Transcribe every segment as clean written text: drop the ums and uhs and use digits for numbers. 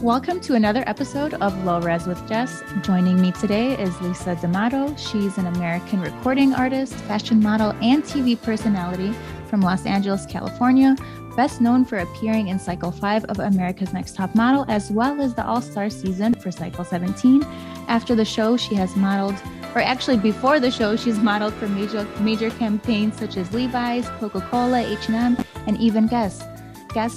Welcome to another episode of Low Res with Jess. Joining me today is Lisa D'Amato. She's an American recording artist, fashion model, and TV personality from Los Angeles, California, best known for appearing in Cycle 5 of America's Next Top Model, as well as the All-Star season for Cycle 17. After the show, she has modeled, or actually before the show, she's modeled for major campaigns such as Levi's, Coca-Cola, H&M, and even Guess,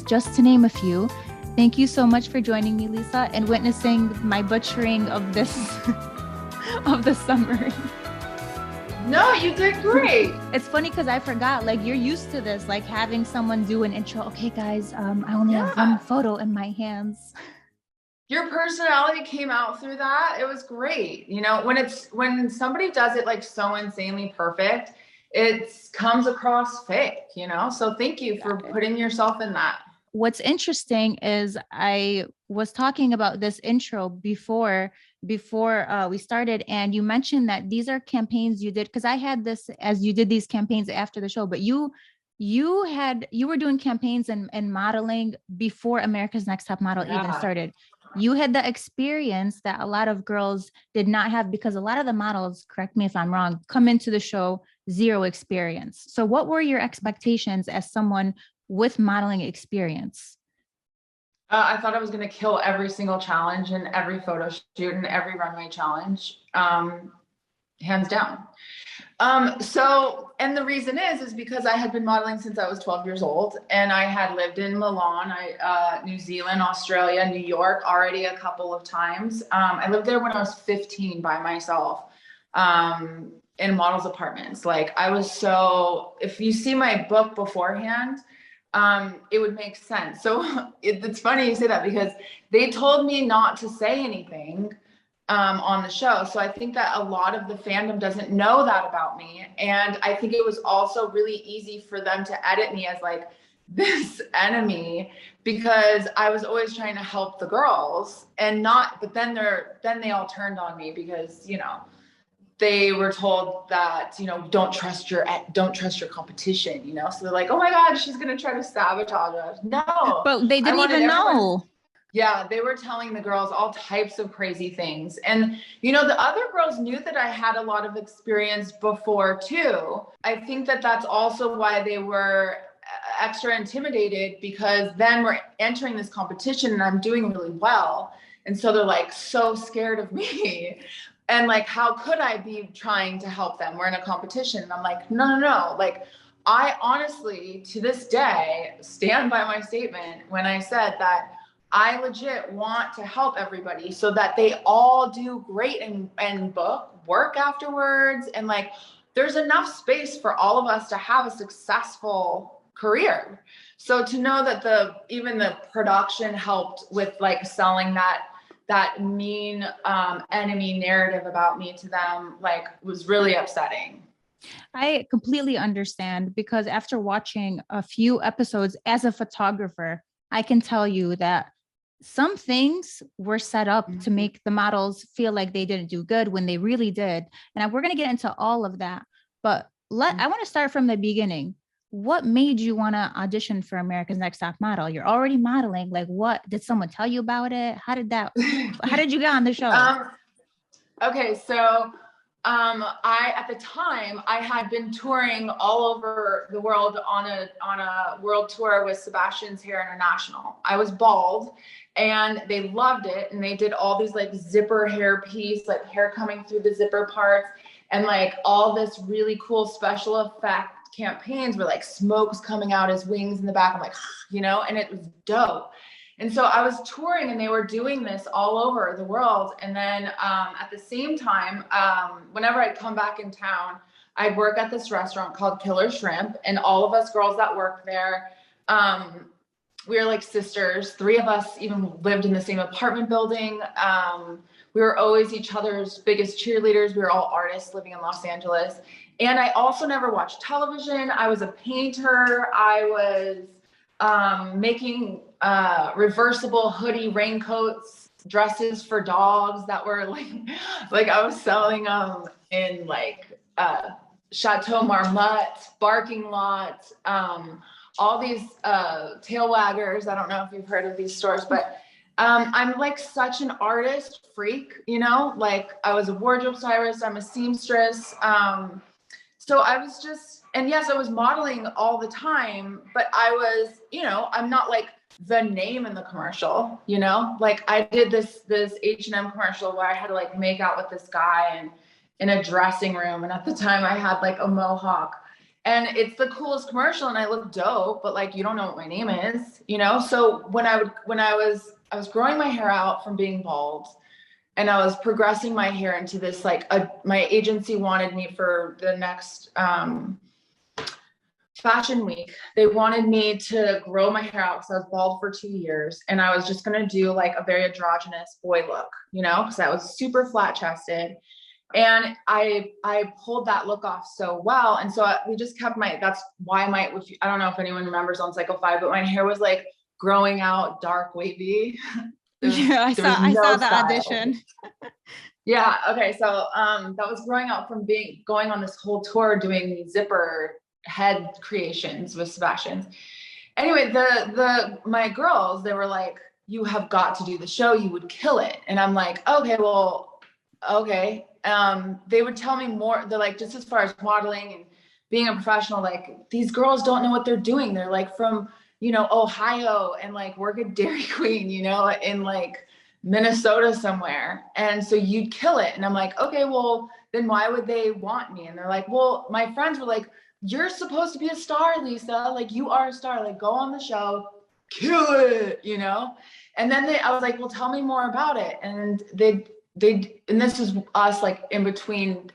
just to name a few. Thank you so much for joining me, Lisa, and witnessing my butchering of this of the summary. No, you did great. It's funny because I forgot, like, you're used to this, like having someone do an intro. Okay, guys, I only have one photo in my hands. Your personality came out through that. It was great. You know, when somebody does it like so insanely perfect, it comes across fake, you know? So thank you for putting yourself in that. What's interesting is I was talking about this intro before we started, and you mentioned that these are campaigns you did, because I had this as you did these campaigns after the show, but you were doing campaigns and modeling before America's Next Top Model even started. You had the experience that a lot of girls did not have, because a lot of the models, correct me if I'm wrong, come into the show zero experience. So what were your expectations as someone with modeling experience? I thought I was going to kill every single challenge and every photo shoot and every runway challenge, hands down. And the reason is because I had been modeling since I was 12 years old, and I had lived in Milan, New Zealand, Australia, New York already a couple of times. I lived there when I was 15 by myself, in models' apartments. Like, I was if you see my book beforehand, it would make sense. So it's funny you say that, because they told me not to say anything on the show. So I think that a lot of the fandom doesn't know that about me. And I think it was also really easy for them to edit me as like this enemy, because I was always trying to help the girls but then they all turned on me because, you know, they were told that, you know, don't trust your competition, you know? So they're like, oh my God, she's going to try to sabotage us. No. But they didn't even know. Yeah, they were telling the girls all types of crazy things. And, you know, the other girls knew that I had a lot of experience before too. I think that that's also why they were extra intimidated, because then we're entering this competition and I'm doing really well. And so they're like so scared of me. And like, how could I be trying to help them? We're in a competition. And I'm like, no. Like, I honestly, to this day, stand by my statement when I said that I legit want to help everybody so that they all do great and work afterwards. And like, there's enough space for all of us to have a successful career. So to know that even the production helped with like selling that mean enemy narrative about me to them, like, was really upsetting. I completely understand, because after watching a few episodes as a photographer, I can tell you that some things were set up to make the models feel like they didn't do good when they really did. And we're going to get into all of that, but I want to start from the beginning. What made you want to audition for America's Next Top Model? You're already modeling. Like, what did someone tell you about it? How did you get on the show? Okay. So, at the time I had been touring all over the world on a world tour with Sebastian's Hair International. I was bald and they loved it. And they did all these like zipper hair piece, like hair coming through the zipper parts, and like all this really cool special effect campaigns where like smoke's coming out as wings in the back. I'm like, you know, and it was dope. And so I was touring and they were doing this all over the world. And then at the same time, whenever I'd come back in town, I'd work at this restaurant called Killer Shrimp. And all of us girls that worked there, we were like sisters. 3 of us even lived in the same apartment building. We were always each other's biggest cheerleaders. We were all artists living in Los Angeles. And I also never watched television. I was a painter. I was making reversible hoodie raincoats, dresses for dogs that were like I was selling them in like Chateau Marmot, parking lot, all these tail waggers. I don't know if you've heard of these stores, but I'm like such an artist freak, you know, like I was a wardrobe stylist, I'm a seamstress. So I was just, and yes, I was modeling all the time, but I was, you know, I'm not like the name in the commercial, you know, like I did this H&M commercial where I had to like make out with this guy and in a dressing room. And at the time I had like a mohawk, and it's the coolest commercial and I look dope, but like, you don't know what my name is, you know? So when I was growing my hair out from being bald, and I was progressing my hair into this, like my agency wanted me for the next fashion week. They wanted me to grow my hair out because I was bald for 2 years. And I was just going to do like a very androgynous boy look, you know, because I was super flat chested. And I pulled that look off so well. And so we just kept that's why I don't know if anyone remembers on Cycle 5, but my hair was like growing out dark wavy. Yeah, I saw the audition. Yeah. Okay. So that was growing out from going on this whole tour doing zipper head creations with Sebastian's. Anyway, my girls, they were like, you have got to do the show, you would kill it. And I'm like, okay, well, okay. They would tell me more. They're like, just as far as modeling and being a professional, like these girls don't know what they're doing. They're like from, you know, Ohio and like work at Dairy Queen, you know, in like Minnesota somewhere. And so you'd kill it. And I'm like, okay, well, then why would they want me? And they're like, well, my friends were like, you're supposed to be a star, Lisa. Like you are a star, like go on the show, kill it, you know? And then I was like, well, tell me more about it. And and this is us like in between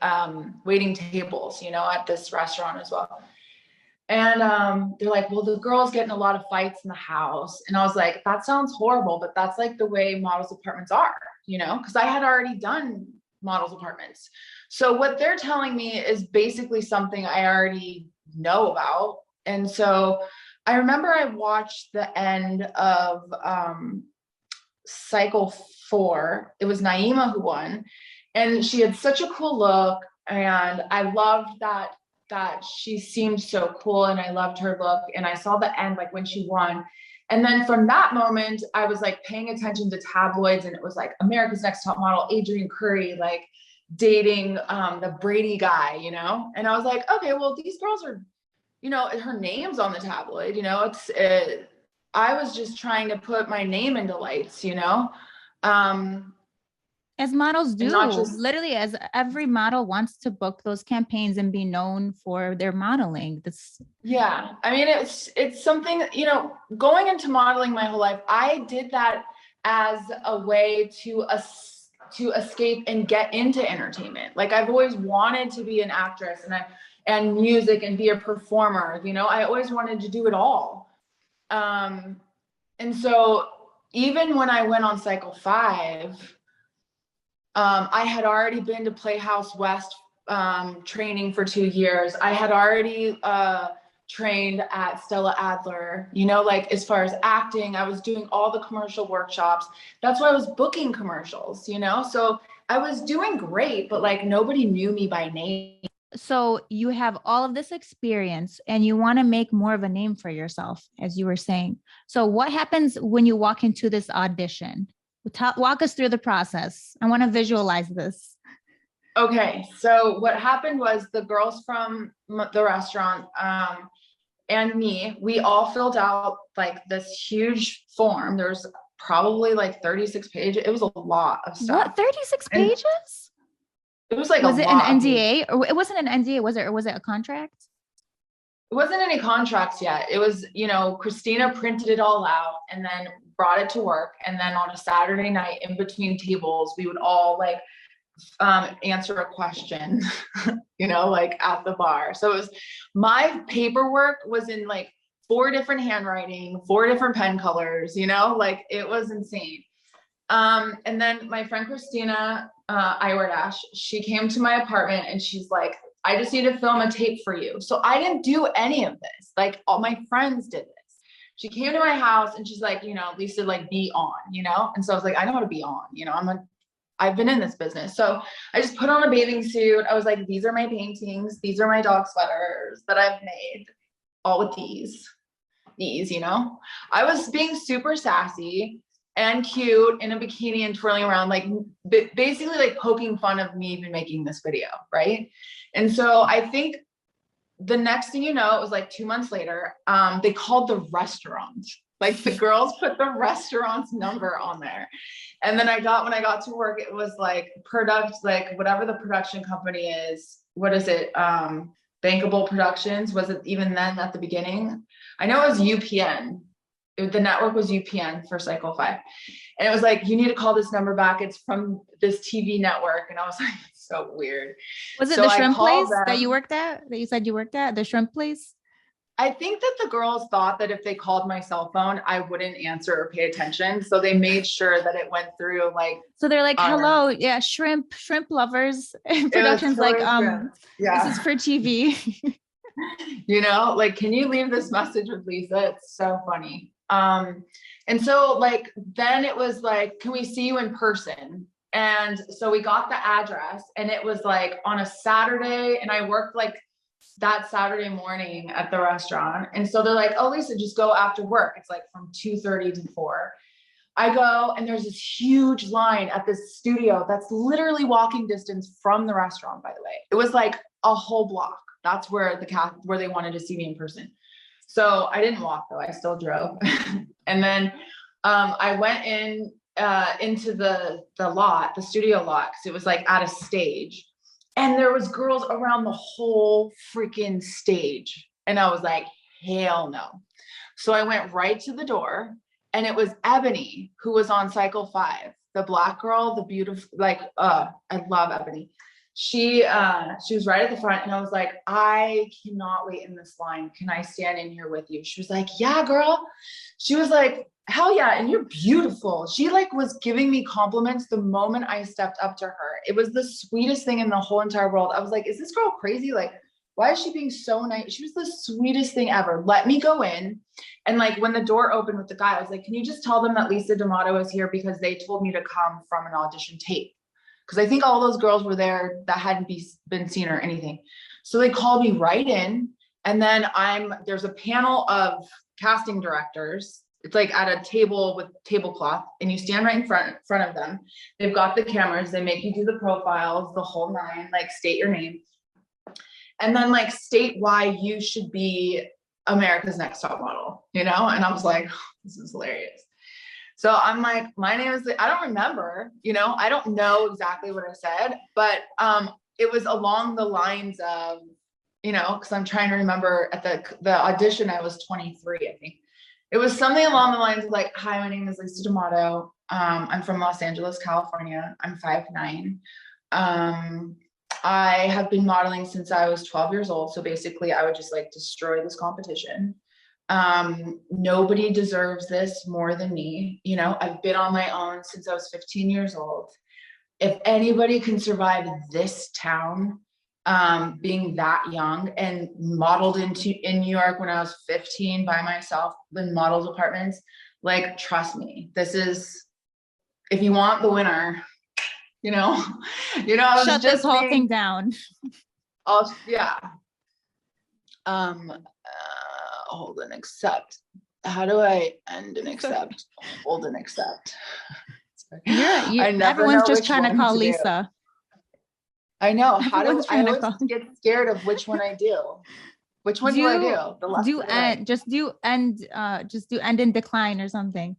waiting tables, you know, at this restaurant as well. And they're like, well, the girls get in a lot of fights in the house. And I was like, that sounds horrible, but that's like the way models apartments are, you know, because I had already done models apartments. So what they're telling me is basically something I already know about. And so I remember I watched the end of Cycle 4. It was Naima who won, and she had such a cool look. And I loved that she seemed so cool, and I loved her look. And I saw the end, like when she won. And then from that moment, I was like paying attention to tabloids, and it was like America's Next Top Model, Adrian Curry, like dating the Brady guy, you know? And I was like, okay, well, these girls are, you know, her name's on the tabloid, you know, I was just trying to put my name into lights, you know? As models do, literally, as every model wants to book those campaigns and be known for their modeling. Yeah. I mean, it's something, you know, going into modeling my whole life, I did that as a way to escape and get into entertainment. Like I've always wanted to be an actress and music and be a performer, you know, I always wanted to do it all. And so even when I went on Cycle 5, I had already been to Playhouse West training for 2 years. I had already trained at Stella Adler, you know, like as far as acting, I was doing all the commercial workshops. That's why I was booking commercials, you know? So I was doing great, but like nobody knew me by name. So you have all of this experience and you want to make more of a name for yourself, as you were saying. So what happens when you walk into this audition? Walk us through the process. I want to visualize this. Okay. So what happened was the girls from the restaurant and me, we all filled out like this huge form. There's probably like 36 pages. It was a lot of stuff. What, 36 pages? It was like, was it an NDA or it wasn't an NDA? Was it, or was it a contract? It wasn't any contracts yet. It was, you know, Christina printed it all out and then brought it to work. And then on a Saturday night in between tables, we would all like answer a question, you know, like at the bar. So it was, my paperwork was in like 4 different handwriting, 4 different pen colors, you know, like it was insane. And then my friend Christina Iwerdash, she came to my apartment and she's like, I just need to film a tape for you. So I didn't do any of this. Like all my friends did this. She came to my house and she's like, you know, Lisa, like be on, you know? And so I was like, I know how to be on, you know, I've been in this business. So I just put on a bathing suit. I was like, these are my paintings. These are my dog sweaters that I've made, all with these, you know? I was being super sassy. and cute in a bikini and twirling around, like basically like poking fun of me even making this video, right? And so I think the next thing you know, it was like 2 months later, they called the restaurant. Like the girls put the restaurant's number on there. And then when I got to work, it was like like whatever the production company is, what is it? Bankable Productions. Was it even then at the beginning? I know it was UPN. The network was UPN for Cycle 5. And it was like, you need to call this number back. It's from this TV network. And I was like, it's so weird. Was it the shrimp place that you worked at, that you said you worked at, the shrimp place? I think that the girls thought that if they called my cell phone, I wouldn't answer or pay attention. So they made sure that it went through like. So they're like, hello, yeah, shrimp lovers. Productions like, yeah, this is for TV. You know, like, can you leave this message with Lisa? It's so funny. And so like, then it was like, can we see you in person? And so we got the address, and it was like on a Saturday, and I worked like that Saturday morning at the restaurant. And so they're like, oh, Lisa, just go after work. It's like from 2:30 to 4. I go, and there's this huge line at this studio that's literally walking distance from the restaurant, by the way. It was like a whole block. That's where where they wanted to see me in person. So I didn't walk though, I still drove. And then I went into the lot, the studio lot, because it was like at a stage. And there was girls around the whole freaking stage. And I was like, hell no. So I went right to the door, and it was Ebony, who was on Cycle 5, the black girl, the beautiful, like, I love Ebony. She was right at the front, and I was like, I cannot wait in this line. Can I stand in here with you? She was like, yeah, girl. She was like, hell yeah. And you're beautiful. She like was giving me compliments the moment I stepped up to her. It was the sweetest thing in the whole entire world. I was like, is this girl crazy? Like, why is she being so nice? She was the sweetest thing ever. Let me go in. And like, when the door opened with the guy, I was like, can you just tell them that Lisa D'Amato is here, because they told me to come from an audition tape. Because I think all those girls were there that hadn't been seen or anything. So they called me right in. And then there's a panel of casting directors. It's like at a table with tablecloth, and you stand right in front of them. They've got the cameras. They make you do the profiles, the whole nine, like state your name. And then like state why you should be America's Next Top Model, you know? And I was like, oh, this is hilarious. So I'm like, my name is, I don't remember, you know, I don't know exactly what I said, but it was along the lines of, you know, because I'm trying to remember at the audition, I was 23, I think. It was something along the lines of like, hi, my name is Lisa D'Amato. I'm from Los Angeles, California. I'm 5'9". I have been modeling since I was 12 years old. So basically I would just like destroy this competition. Nobody deserves this more than me. You know, I've been on my own since I was 15 years old. If anybody can survive this town, being that young, and modeled in New York when I was 15 by myself in models apartments, like, trust me, this is, if you want the winner, you know, shut this whole thing down. Oh yeah. Hold and accept. How do I end and accept? Hold and accept. Everyone's just trying to call Lisa. I know. How do I always get scared of which one I do? Which one do I do? The left or the right? Just do end and decline or something.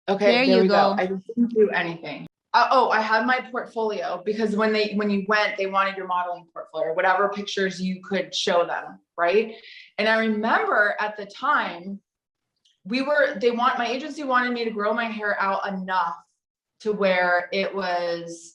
Okay, there you go. I just didn't do anything. I had my portfolio, because when you went, they wanted your modeling portfolio, whatever pictures you could show them, right? And I remember at the time, my agency wanted me to grow my hair out enough to where it was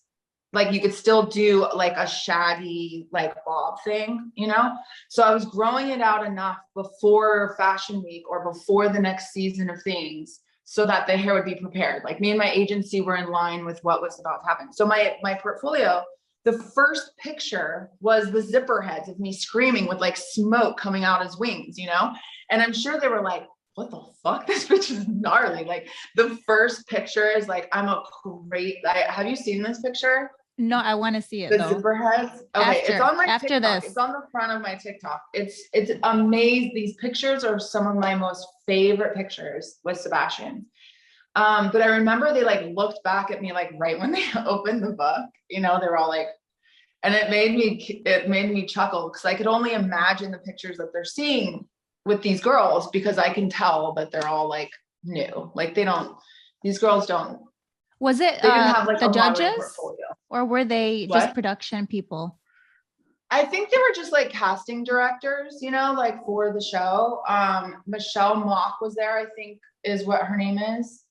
like, you could still do like a shaggy, like bob thing, you know? So I was growing it out enough before Fashion Week or before the next season of things, so that the hair would be prepared. Like, me and my agency were in line with what was about to happen. So my portfolio, the first picture was the zipper heads of me screaming with like smoke coming out as wings, you know? And I'm sure they were like, what the fuck? This bitch is gnarly. Like, the first picture is like, have you seen this picture? No, I want to see it. The zipper heads. Okay, it's on my TikTok. It's on the front of my TikTok. It's amazing. These pictures are some of my most favorite pictures with Sebastian. But I remember they like looked back at me like right when they opened the book, you know, they were all like, and it made me chuckle because I could only imagine the pictures that they're seeing with these girls, because I can tell that they're all like new. Like these girls don't, Was it they didn't have like the a modeling judges, portfolio. or were they just What? production people? I think they were just like casting directors, you know, like for the show. Michelle Mock was there, I think is what her name is.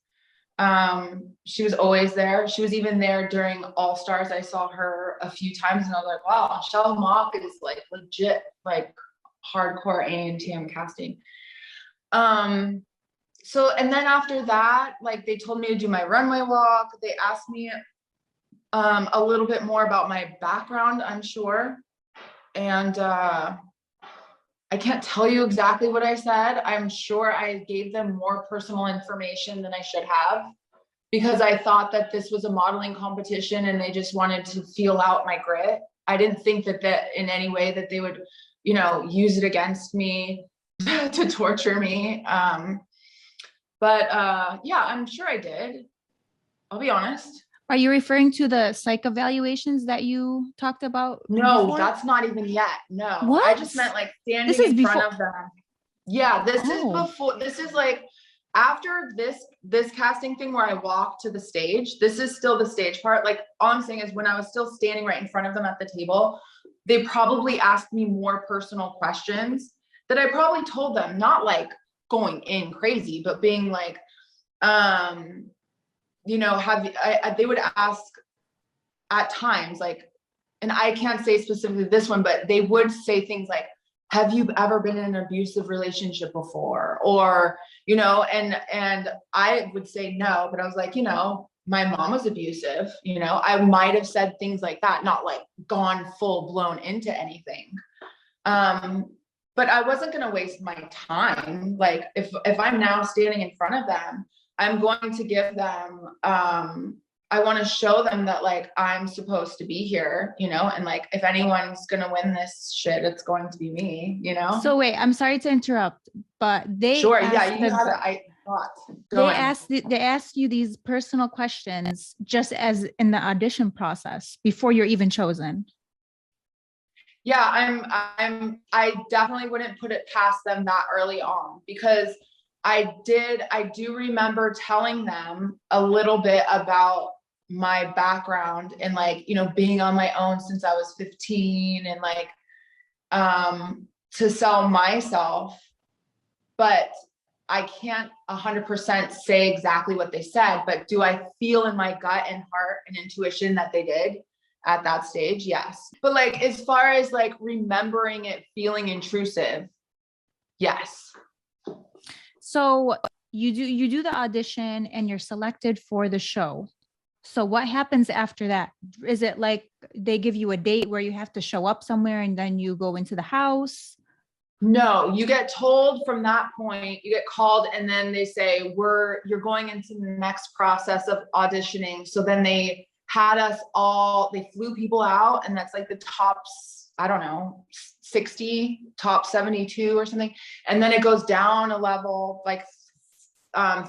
She was always there. She was even there during All Stars. I saw her a few times and I was like, wow, Michelle Mock is like legit, like hardcore Antm casting. So, and then after that, like they told me to do my runway walk. They asked me a little bit more about my background, I'm sure. And I can't tell you exactly what I said. I'm sure I gave them more personal information than I should have, because I thought that this was a modeling competition and they just wanted to feel out my grit. I didn't think that in any way that they would, you know, use it against me to torture me. But yeah, I'm sure I did. I'll be honest. Are you referring to the psych evaluations that you talked about? No, before? that's not even yet. No, What? I just meant like standing in front of them. Yeah, this is before, this is like after this casting thing where I walked to the stage. This is still the stage part. Like all I'm saying is when I was still standing right in front of them at the table, they probably asked me more personal questions that I probably told them, not like going in crazy, but being like, you know, they would ask at times like, and I can't say specifically this one, but they would say things like, have you ever been in an abusive relationship before? Or, you know, and I would say no, but I was like, you know, my mom was abusive, you know, I might have said things like that, not like gone full blown into anything. But I wasn't going to waste my time. Like if I'm now standing in front of them, I'm going to give them, I want to show them that like I'm supposed to be here, you know, and like if anyone's gonna win this shit, it's going to be me, you know. So wait, I'm sorry to interrupt, but they sure, yeah, you got it. I thought they asked you these personal questions just as in the audition process before you're even chosen. Yeah, I definitely wouldn't put it past them that early on, because I do remember telling them a little bit about my background and like, you know, being on my own since I was 15 and like, to sell myself, but I can't 100% say exactly what they said, but do I feel in my gut and heart and intuition that they did at that stage? Yes. But like, as far as like remembering it feeling intrusive, yes. So you do the audition and you're selected for the show. So what happens after that? Is it like they give you a date where you have to show up somewhere and then you go into the house? No, you get told from that point, you get called and then they say, you're going into the next process of auditioning. So then they had us all, they flew people out, and that's like the top, I don't know, 60, top 72 or something. And then it goes down a level, like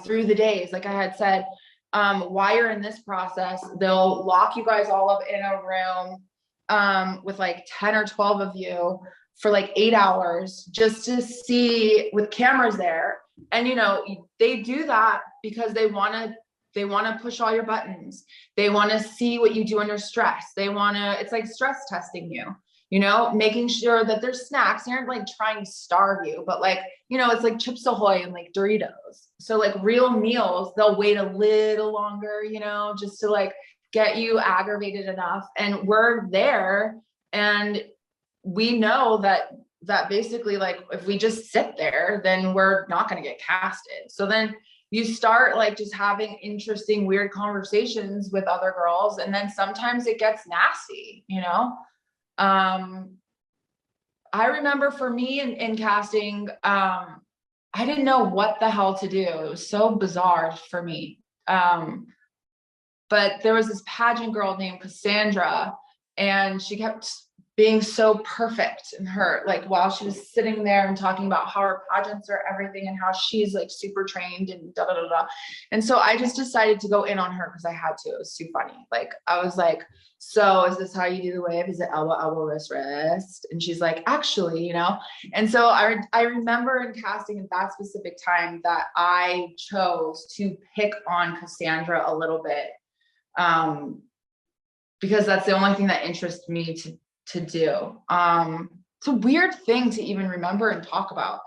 through the days, like I had said, while you're in this process, they'll lock you guys all up in a room with like 10 or 12 of you for like 8 hours just to see, with cameras there. And, you know, they do that because they want to push all your buttons. They want to see what you do under stress. It's like stress testing you. You know, making sure that there's snacks. They aren't like trying to starve you, but like, you know, it's like Chips Ahoy and like Doritos. So like real meals, they'll wait a little longer, you know, just to like get you aggravated enough. And we're there, and we know that basically like if we just sit there, then we're not going to get casted. So then you start like just having interesting, weird conversations with other girls. And then sometimes it gets nasty, you know? I remember for me in casting, I didn't know what the hell to do. It was so bizarre for me. But there was this pageant girl named Cassandra, and she kept being so perfect in her, like while she was sitting there and talking about how her pageants are everything and how she's like super trained and da da da da. And so I just decided to go in on her because I had to. It was too funny. Like I was like, so is this how you do the wave? Is it elbow, elbow, wrist, wrist? And she's like, actually, you know? And so I remember in casting at that specific time that I chose to pick on Cassandra a little bit. Because that's the only thing that interests me to do. It's a weird thing to even remember and talk about.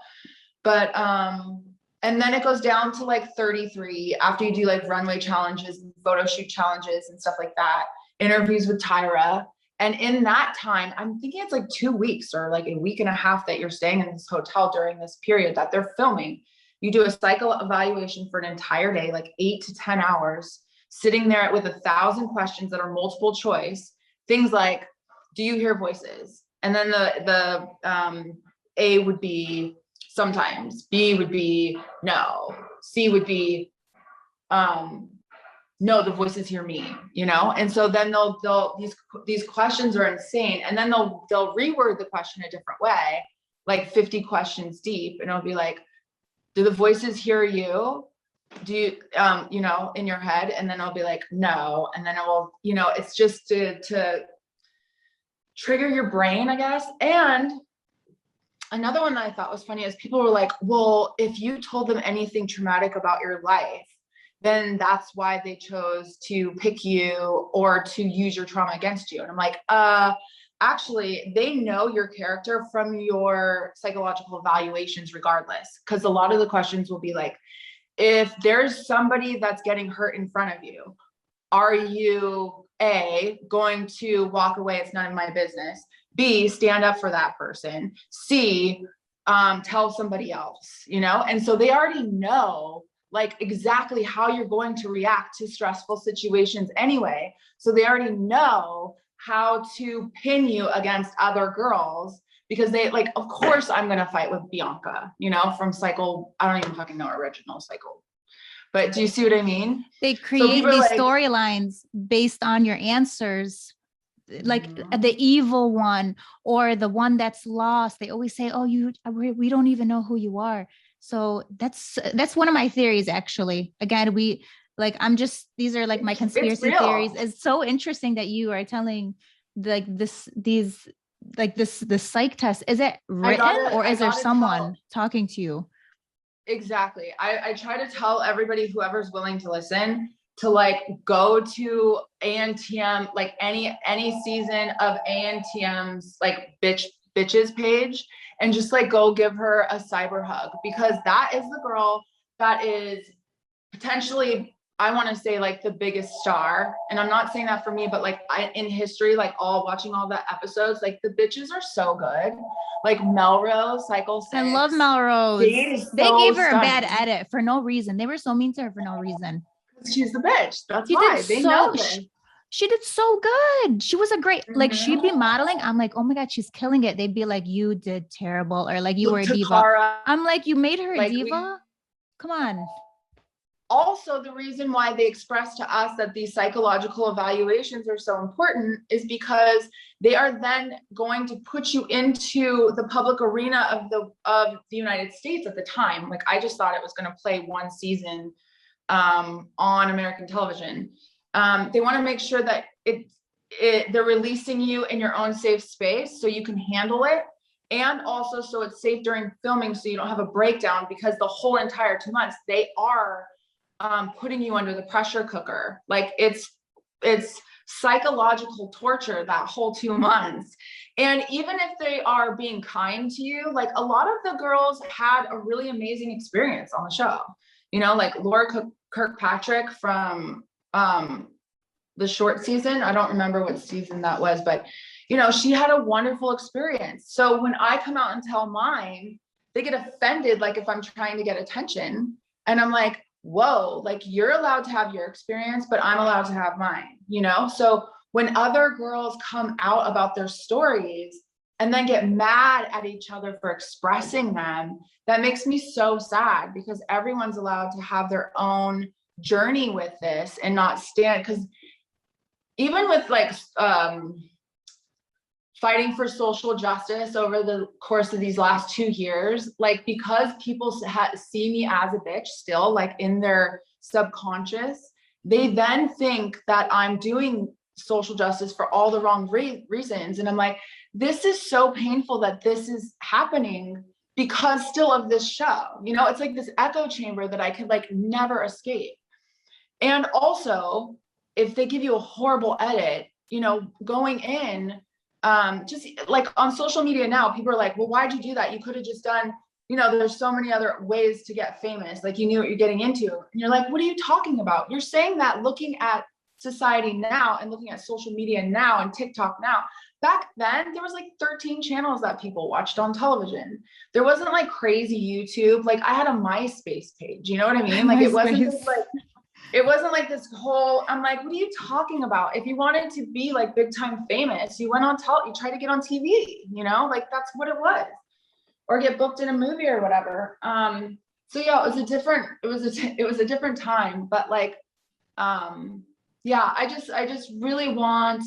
But and then it goes down to like 33 after you do like runway challenges and photo shoot challenges and stuff like that, interviews with Tyra. And in that time, I'm thinking it's like 2 weeks or like a week and a half that you're staying in this hotel during this period that they're filming. You do a cycle evaluation for an entire day, like 8 to 10 hours, sitting there with 1,000 questions that are multiple choice. Things like, do you hear voices? And then the A would be sometimes, B would be no, C would be no, the voices hear me, you know? And so then they'll these questions are insane. And then they'll reword the question a different way, like 50 questions deep. And it'll be like, do the voices hear you? Do you, you know, in your head? And then I'll be like, no. And then it will, you know, it's just to trigger your brain, I guess. And another one that I thought was funny is people were like, well, if you told them anything traumatic about your life, then that's why they chose to pick you or to use your trauma against you. And I'm like, actually, they know your character from your psychological evaluations regardless. Because a lot of the questions will be like, if there's somebody that's getting hurt in front of you, are you A, going to walk away, it's none of my business, B, stand up for that person, C, tell somebody else, you know? And so they already know like exactly how you're going to react to stressful situations anyway. So they already know how to pin you against other girls because they like, of course I'm going to fight with Bianca, you know, from Cycle. I don't even fucking know original Cycle, but do you see what I mean? They create these storylines based on your answers, like the evil one or the one that's lost. They always say, oh, we don't even know who you are. So that's one of my theories, actually. Again, these are like my conspiracy theories. It's so interesting that you are telling like this psych test. Is it written or is there someone talking to you? Exactly. I try to tell everybody, whoever's willing to listen, to like go to Antm, like any season of Antm's like bitches page, and just like go give her a cyber hug, because that is the girl that is potentially, I want to say, like the biggest star. And I'm not saying that for me, but like in history, like watching all the episodes, like the bitches are so good. Like Melrose, Cycle 6. I love Melrose. They gave her a bad edit for no reason. They were so mean to her for no reason. She's the bitch. That's why they know this. She did so good. She was a great, like she'd be modeling. I'm like, oh my God, she's killing it. They'd be like, you did terrible. Or like, you were a diva. I'm like, you made her a diva? Come on. Also, the reason why they express to us that these psychological evaluations are so important is because they are then going to put you into the public arena of the United States at the time. Like, I just thought it was going to play one season on American television. They want to make sure that they're releasing you in your own safe space so you can handle it. And also so it's safe during filming so you don't have a breakdown, because the whole entire 2 months, they are putting you under the pressure cooker. Like it's psychological torture that whole 2 months. And even if they are being kind to you, like a lot of the girls had a really amazing experience on the show. You know, like Laura Kirkpatrick from the short season. I don't remember what season that was, but you know, she had a wonderful experience. So when I come out and tell mine, they get offended, like if I'm trying to get attention. And I'm like, whoa, like you're allowed to have your experience, but I'm allowed to have mine, you know? So when other girls come out about their stories and then get mad at each other for expressing them, that makes me so sad, because everyone's allowed to have their own journey with this and not stand. Because even with like fighting for social justice over the course of these last 2 years, like, because people see me as a bitch still, like in their subconscious, they then think that I'm doing social justice for all the wrong reasons. And I'm like, this is so painful that this is happening because still of this show, you know, it's like this echo chamber that I could like never escape. And also, if they give you a horrible edit, you know, going in, just like on social media now, people are like, well, why'd you do that? You could have just done, you know, there's so many other ways to get famous. Like, you knew what you're getting into. And you're like, what are you talking about? You're saying that looking at society now and looking at social media now and TikTok now. Back then, there was like 13 channels that people watched on television. There wasn't like crazy YouTube. Like, I had a MySpace page. You know what I mean? Like, it wasn't just like, it wasn't like this whole, I'm like, what are you talking about? If you wanted to be like big time famous, you went on you tried to get on TV, you know, like that's what it was, or get booked in a movie or whatever. So yeah, it was a different time, but like, yeah, I just really want,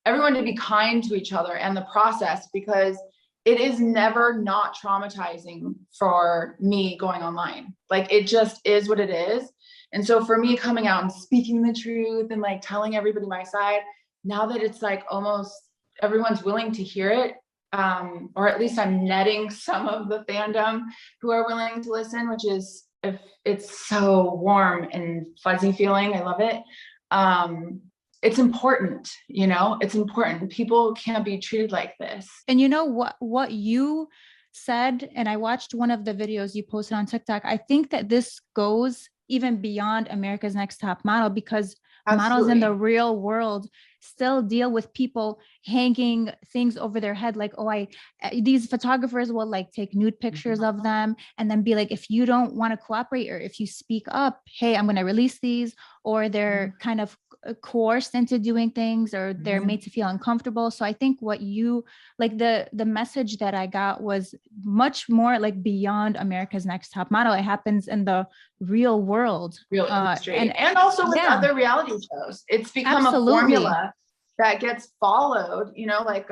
everyone to be kind to each other and the process, because it is never not traumatizing for me going online. Like, it just is what it is. And so for me coming out and speaking the truth and like telling everybody my side, now that it's like almost everyone's willing to hear it, or at least I'm netting some of the fandom who are willing to listen, which is, if it's so warm and fuzzy feeling, I love it. It's important, you know, it's important. People can't be treated like this. And you know what you said, and I watched one of the videos you posted on TikTok. I think that this goes even beyond America's Next Top Model, because models in the real world still deal with people hanging things over their head. Like, oh, these photographers will like take nude pictures of them and then be like, if you don't want to cooperate, or if you speak up, hey, I'm going to release these. Or they're kind of coerced into doing things, or they're made to feel uncomfortable. So I think what you like, the message that I got was much more like beyond America's Next Top Model. It happens in the real world, real industry, and also with other reality shows. It's become a formula that gets followed, you know, like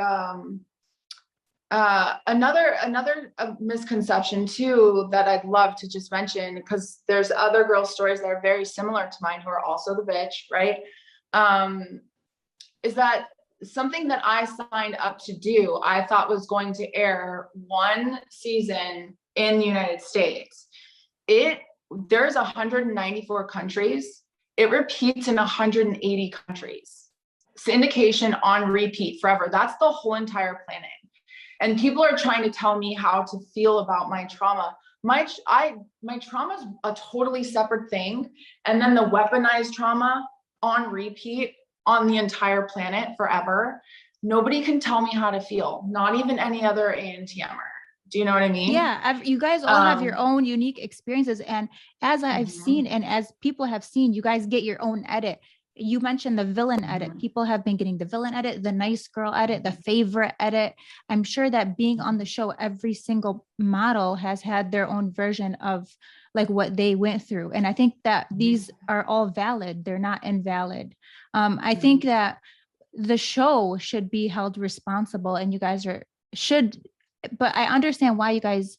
another misconception too that I'd love to just mention, because there's other girl stories that are very similar to mine who are also the bitch, right? Is that something that I signed up to do, I thought was going to air one season in the United States. There's 194 countries. It repeats in 180 countries. Syndication on repeat forever. That's the whole entire planet. And people are trying to tell me how to feel about my trauma. My trauma is a totally separate thing. And then the weaponized trauma on repeat on the entire planet forever. Nobody can tell me how to feel, not even any other Antmer. Do you know what I mean? Yeah, you guys all have your own unique experiences. And as I've seen, and as people have seen, you guys get your own edit. You mentioned the villain edit. People have been getting the villain edit, the nice girl edit, the favorite edit. I'm sure that being on the show, every single model has had their own version of like what they went through. And I think that these are all valid. They're not invalid. I think that the show should be held responsible, and you guys should, but I understand why you guys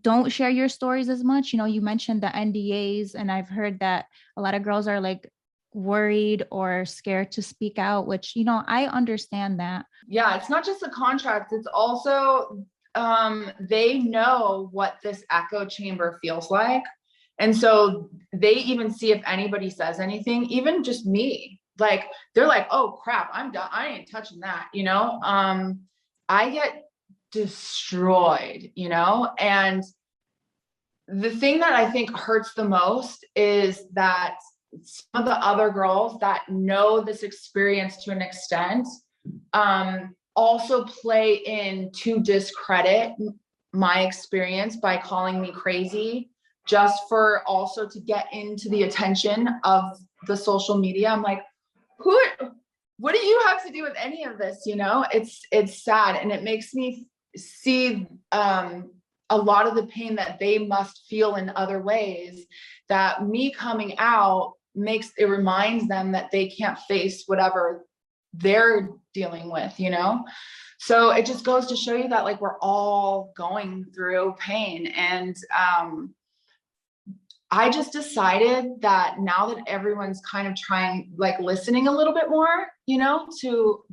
don't share your stories as much. You know, you mentioned the NDAs, and I've heard that a lot of girls are like worried or scared to speak out, which, you know, I understand that. Yeah, it's not just the contract, it's also they know what this echo chamber feels like. And so they even see if anybody says anything, even just me, like they're like, oh crap, I'm done, I ain't touching that, you know. I get destroyed, you know. And the thing that I think hurts the most is that some of the other girls that know this experience to an extent also play in to discredit my experience by calling me crazy, just for also to get into the attention of the social media. I'm like, what do you have to do with any of this? You know, it's sad, and it makes me see a lot of the pain that they must feel in other ways, that me coming out reminds them that they can't face whatever they're dealing with, you know? So it just goes to show you that like we're all going through pain. And I just decided that now that everyone's kind of trying, like listening a little bit more, you know, to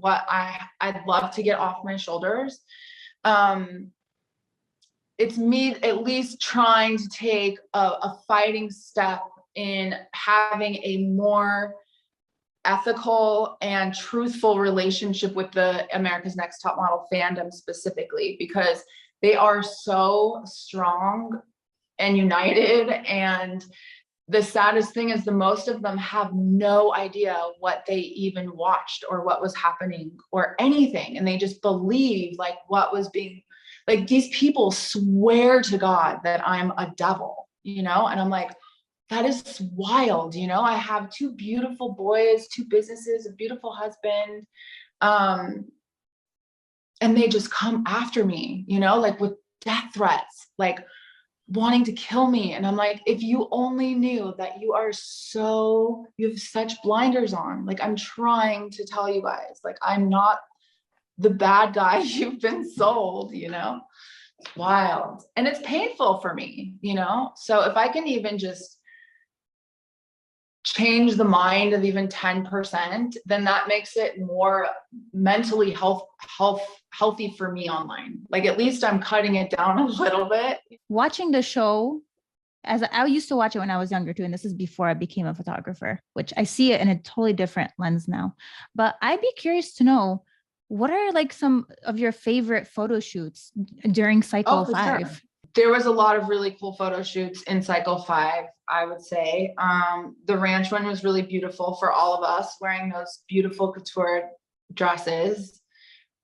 what I'd love to get off my shoulders. It's me at least trying to take a fighting step in having a more ethical and truthful relationship with the America's Next Top Model fandom specifically, because they are so strong and united. And the saddest thing is the most of them have no idea what they even watched or what was happening or anything. And they just believe like what was being, like these people swear to God that I'm a devil, you know? And I'm like, that is wild. You know, I have two beautiful boys, two businesses, a beautiful husband. And they just come after me, you know, like with death threats, like wanting to kill me. And I'm like, if you only knew that you have such blinders on. Like, I'm trying to tell you guys, like, I'm not the bad guy you've been sold, you know? It's wild. And it's painful for me, you know? So if I can even just change the mind of even 10%, then that makes it more mentally healthy for me online. Like at least I'm cutting it down a little bit. Watching the show, as I used to watch it when I was younger too, and this is before I became a photographer, which I see it in a totally different lens now. But I'd be curious to know, what are like some of your favorite photo shoots during cycle 5? Sure. There was a lot of really cool photo shoots in cycle 5, I would say. The ranch one was really beautiful for all of us wearing those beautiful couture dresses.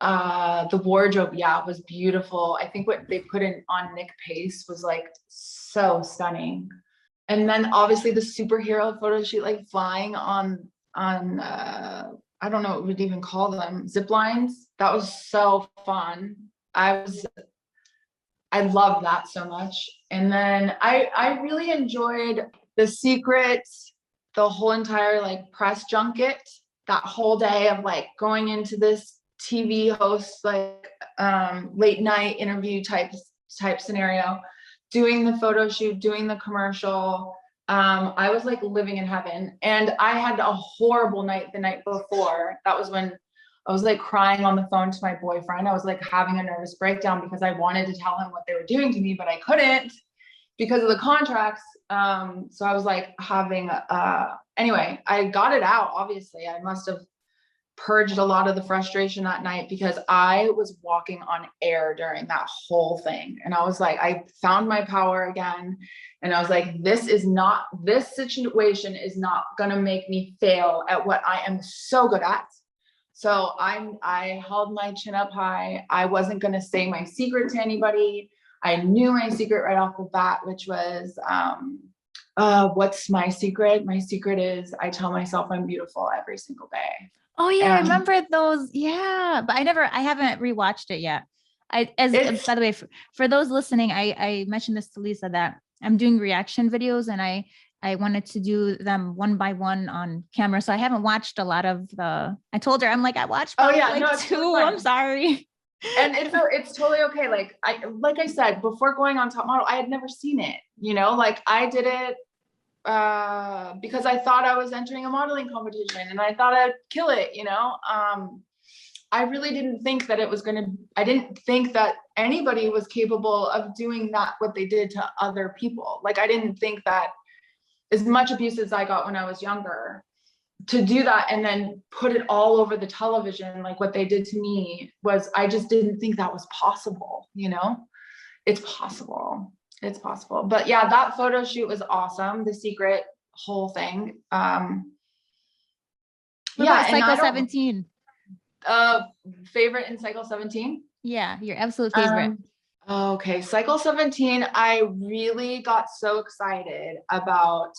The wardrobe, yeah, was beautiful. I think what they put in on Nick Pace was like so stunning. And then obviously the superhero photo shoot, like flying on I don't know what we'd even call them, zip lines. That was so fun. I love that so much. And then I really enjoyed The Secret, the whole entire like press junket, that whole day of like going into this TV host, like late night interview type scenario, doing the photo shoot, doing the commercial. I was like living in heaven. And I had a horrible night the night before. That was when I was like crying on the phone to my boyfriend. I was like having a nervous breakdown because I wanted to tell him what they were doing to me, but I couldn't because of the contracts. So I was like having, anyway, I got it out. Obviously, I must have purged a lot of the frustration that night because I was walking on air during that whole thing. And I was like, I found my power again. And I was like, this situation is not going to make me fail at what I am so good at. So I held my chin up high. I wasn't going to say my secret to anybody. I knew my secret right off the bat, which was, what's my secret? My secret is I tell myself I'm beautiful every single day. Oh yeah, I remember those. Yeah, but I haven't rewatched it yet. By the way, for those listening, I mentioned this to Lisa that I'm doing reaction videos and I wanted to do them one by one on camera. So I haven't watched a lot of I told her, I'm like, I watched two. Totally, I'm sorry. And it's totally okay. Like I said, before going on Top Model, I had never seen it, you know, like I did it because I thought I was entering a modeling competition and I thought I'd kill it, you know. I really didn't think that I didn't think that anybody was capable of doing that, what they did to other people. Like, I didn't think that as much abuse as I got when I was younger, to do that and then put it all over the television, like what they did to me, I just didn't think that was possible, you know. It's possible. But yeah, that photo shoot was awesome. The Secret whole thing. Cycle 17. Favorite in Cycle 17? Yeah, your absolute favorite. Okay, Cycle 17, I really got so excited about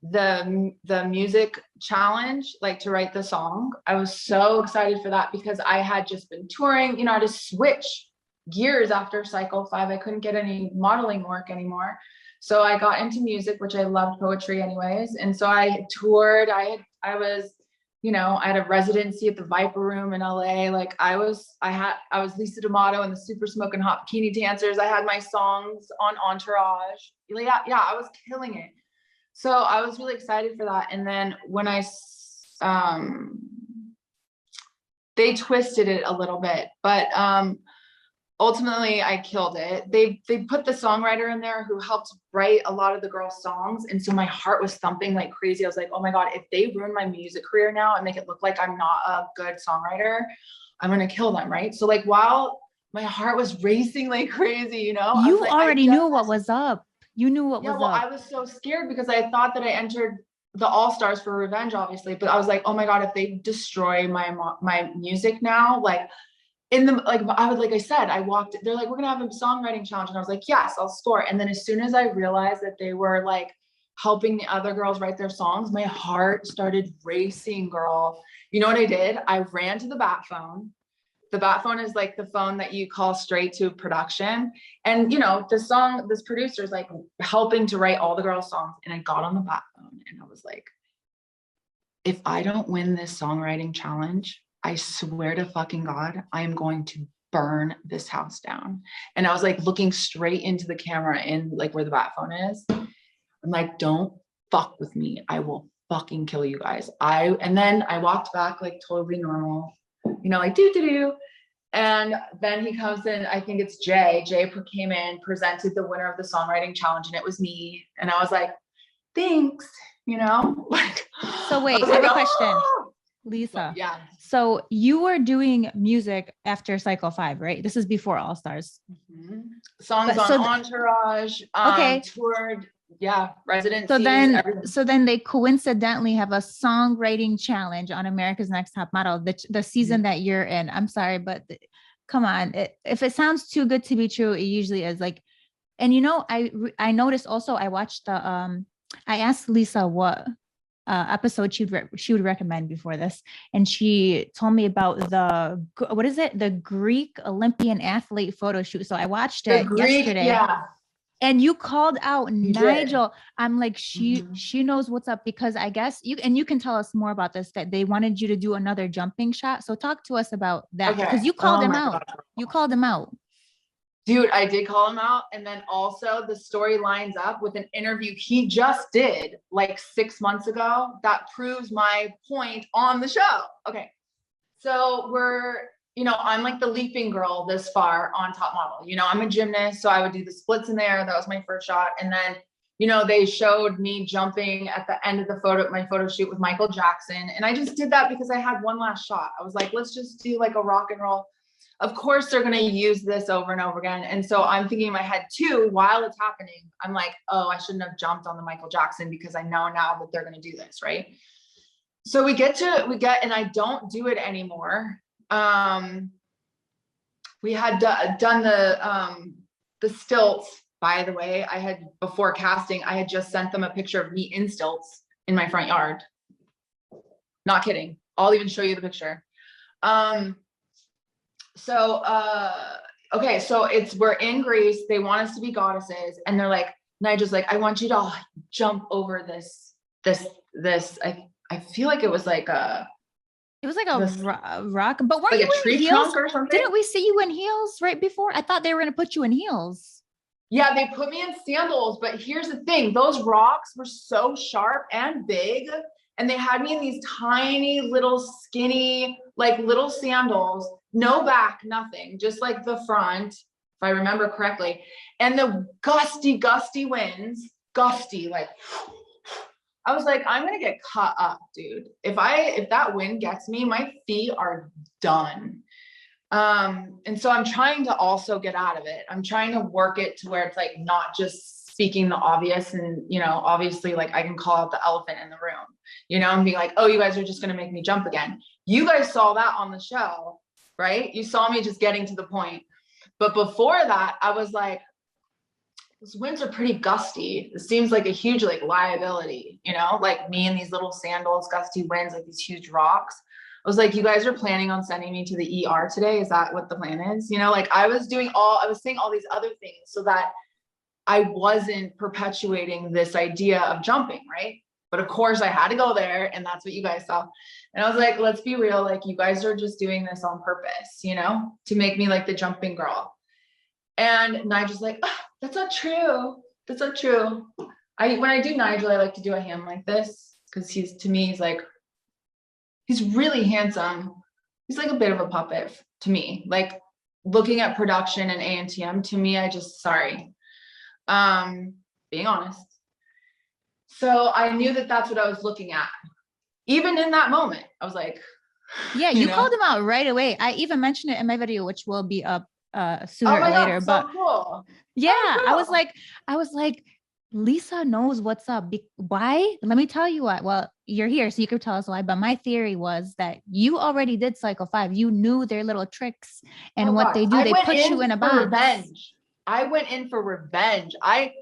the music challenge, like to write the song. I was so excited for that because I had just been touring, you know, to switch gears after Cycle 5. I couldn't get any modeling work anymore. So I got into music, which I loved poetry anyways. And so I toured. I was I had a residency at the Viper Room in LA. Like I was Lisa D'Amato and the Super Smoking Hot Bikini Dancers. I had my songs on Entourage. Yeah, I was killing it. So I was really excited for that. And then when they twisted it a little bit, but ultimately I killed it. They put the songwriter in there who helped write a lot of the girls' songs. And so my heart was thumping like crazy. I was like, oh my God, if they ruin my music career now and make it look like I'm not a good songwriter, I'm going to kill them. Right. So like, while my heart was racing like crazy, You like, already knew what was up. You knew what was up. I was so scared because I thought that I entered the All-Stars for Revenge, obviously, but I was like, oh my God, if they destroy my music now, like I said, I walked, they're like, we're going to have a songwriting challenge. And I was like, yes, I'll score. And then as soon as I realized that they were like helping the other girls write their songs, my heart started racing, girl. You know what I did? I ran to the bat phone. The bat phone is like the phone that you call straight to production. And, this producer is like helping to write all the girls' songs. And I got on the bat phone and I was like, if I don't win this songwriting challenge, I swear to fucking God, I am going to burn this house down. And I was like looking straight into the camera in like where the bat phone is. I'm like, don't fuck with me. I will fucking kill you guys. And then I walked back like totally normal, like do. And then he comes in, I think it's Jay. Jay came in, presented the winner of the songwriting challenge, and it was me. And I was like, thanks, like. So wait, I have a question. Lisa. Yeah. So you were doing music after Cycle 5, right? This is before All Stars. Mm-hmm. Songs on Entourage. Okay. Toured. Yeah. Residencies. So then they coincidentally have a songwriting challenge on America's Next Top Model, the season that you're in. I'm sorry, but come on. If it sounds too good to be true, it usually is. Like, and I noticed also, I watched I asked Lisa what episode she would recommend before this, and she told me about the Greek Olympian athlete photo shoot. So I watched it yesterday. Yeah. And you called out Nigel. I'm like, she knows what's up, because I guess you can tell us more about this, that they wanted you to do another jumping shot. So talk to us about that, because you called him out. God. You called him out. Dude, I did call him out. And then also the story lines up with an interview he just did like 6 months ago that proves my point on the show. Okay. So I'm like the leaping girl this far on Top Model. I'm a gymnast, so I would do the splits in there. That was my first shot. And then, they showed me jumping at the end of my photo shoot with Michael Jackson. And I just did that because I had one last shot. I was like, let's just do like a rock and roll. Of course, they're going to use this over and over again. And so I'm thinking in my head too, while it's happening, I'm like, oh, I shouldn't have jumped on the Michael Jackson, because I know now that they're going to do this. Right. So we get, and I don't do it anymore. We had done the stilts, by the way. Before casting, I had just sent them a picture of me in stilts in my front yard. Not kidding. I'll even show you the picture. Okay, so we're in Greece. They want us to be goddesses, and they're like, Nigel's like, I want you to jump over this. I feel like it was like a rock, but weren't like you a tree trunk or something? Didn't we see you in heels right before? I thought they were going to put you in heels. Yeah, they put me in sandals, but here's the thing. Those rocks were so sharp and big, and they had me in these tiny little skinny, like little sandals, no back, nothing, just like the front, if I remember correctly. And the gusty winds, like, I was like, I'm going to get cut up, dude. If that wind gets me, my feet are done. And so I'm trying to also get out of it. I'm trying to work it to where it's like, not just speaking the obvious. And, obviously like I can call out the elephant in the room, and be like, oh, you guys are just going to make me jump again. You guys saw that on the show, right? You saw me just getting to the point. But before that, I was like, those winds are pretty gusty. It seems like a huge like liability, like me in these little sandals, gusty winds, like these huge rocks. I was like, you guys are planning on sending me to the ER today? Is that what the plan is? Like I was saying all these other things so that I wasn't perpetuating this idea of jumping, right? But of course I had to go there, and that's what you guys saw. And I was like, let's be real. Like, you guys are just doing this on purpose, you know, to make me like the jumping girl. And Nigel's like, oh, that's not true. That's not true. When I do Nigel, I like to do a hand like this, because to me, he's really handsome. He's like a bit of a puppet to me. Like, looking at production and Antm, to me, being honest. So I knew that that's what I was looking at. Even in that moment, I was like, yeah, you called him out right away. I even mentioned it in my video, which will be up sooner or later. God, but so cool. Yeah, I was like, Lisa knows what's up. Why? Let me tell you what. Well, you're here, so you can tell us why. But my theory was that you already did Cycle 5. You knew their little tricks and what they do. They put you in a box. Revenge. I went in for revenge. I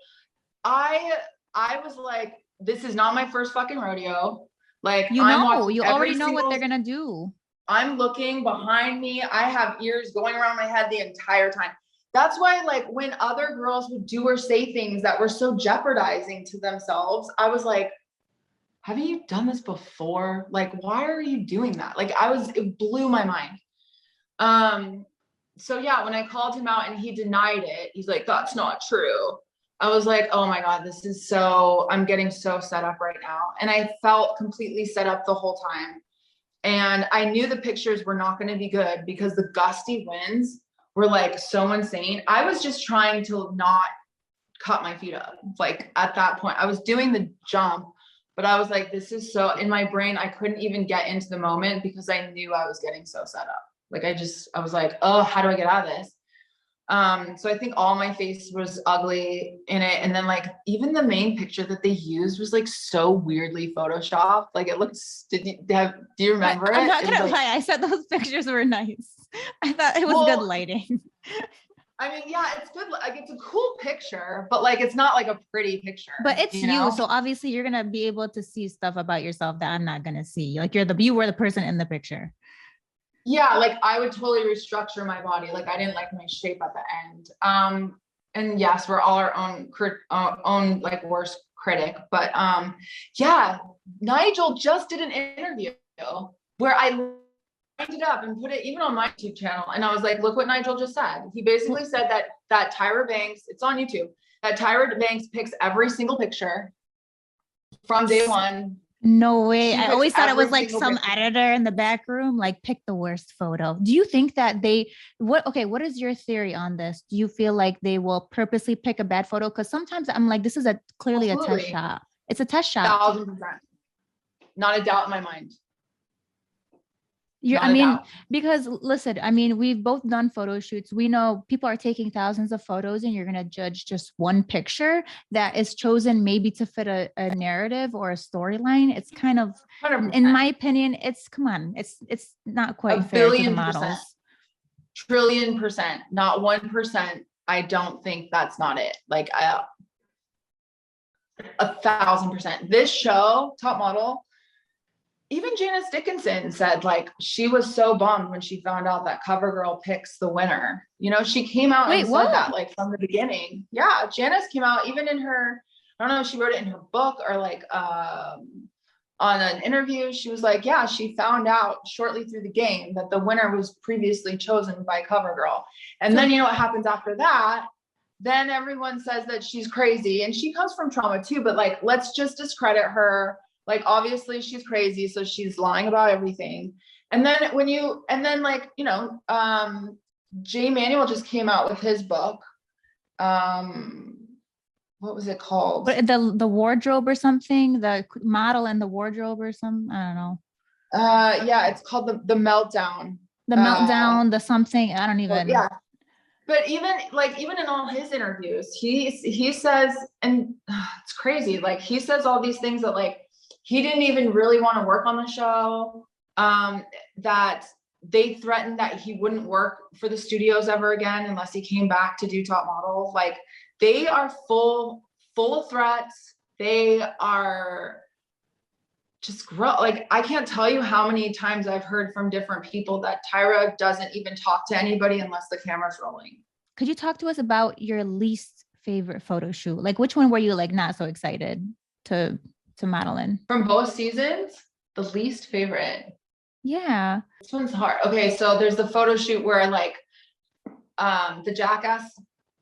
was like, this is not my first fucking rodeo. Like, you already know what they're gonna do. I'm looking behind me. I have ears going around my head the entire time. That's why, like, when other girls would do or say things that were so jeopardizing to themselves, I was like, have you done this before? Like, why are you doing that? Like, it blew my mind. So yeah, when I called him out and he denied it, he's like, that's not true. I was like, oh my God, I'm getting so set up right now. And I felt completely set up the whole time. And I knew the pictures were not going to be good because the gusty winds were like so insane. I was just trying to not cut my feet up. Like, at that point, I was doing the jump, but I was like, this is so, in my brain, I couldn't even get into the moment because I knew I was getting so set up. Like, I was like, oh, how do I get out of this? So I think all my face was ugly in it. And then, like, even the main picture that they used was like so weirdly photoshopped. Like, it looks, do you remember it? I'm not gonna lie. I said those pictures were nice. I thought it was good lighting. I mean, yeah, it's good. Like, it's a cool picture, but like, it's not like a pretty picture. But it's you. So obviously you're going to be able to see stuff about yourself that I'm not going to see. Like, you were the person in the picture. Yeah, like, I would totally restructure my body. Like, I didn't like my shape at the end. And yes, we're all our own like worst critic. But yeah, Nigel just did an interview where I lined it up and put it even on my YouTube channel. And I was like, look what Nigel just said. He basically said that Tyra Banks, it's on YouTube, that Tyra Banks picks every single picture from day one. No way. I always thought it was like some editor in the back room, like, pick the worst photo. Do you think that what is your theory on this? Do you feel like they will purposely pick a bad photo? Because sometimes I'm like, this is clearly a test shot. It's a test shot. 1,000%. Not a doubt in my mind. Because listen, I mean, we've both done photo shoots. We know people are taking thousands of photos, and you're going to judge just one picture that is chosen maybe to fit a narrative or a storyline. It's kind of, 100%. In my opinion, it's not quite fair to the models. Trillion%, not 1%. I don't think that's not it. Like, 1,000%. This show, Top Model, even Janice Dickinson said, like, she was so bummed when she found out that CoverGirl picks the winner. You know, she came out and said that, like, from the beginning. Yeah, Janice came out, even in her, I don't know if she wrote it in her book or like on an interview. She was like, yeah, she found out shortly through the game that the winner was previously chosen by CoverGirl. And then, you know what happens after that? Then everyone says that she's crazy, and she comes from trauma too, but like, let's just discredit her. Like, obviously she's crazy, so she's lying about everything. And then Jay Manuel just came out with his book. What was it called? But the wardrobe or something, the model and the wardrobe or something. I don't know. Yeah, it's called the Meltdown. The Meltdown, the something. I don't even. Yeah. But even in all his interviews, he says, and it's crazy. Like, he says all these things that, like, he didn't even really want to work on the show, that they threatened that he wouldn't work for the studios ever again unless he came back to do Top Model. Like, they are full of threats. They are just like, I can't tell you how many times I've heard from different people that Tyra doesn't even talk to anybody unless the camera's rolling. Could you talk to us about your least favorite photo shoot? Like, which one were you like not so excited to to model in? From both seasons, the least favorite. Yeah. This one's hard. Okay, so there's the photo shoot where like the Jackass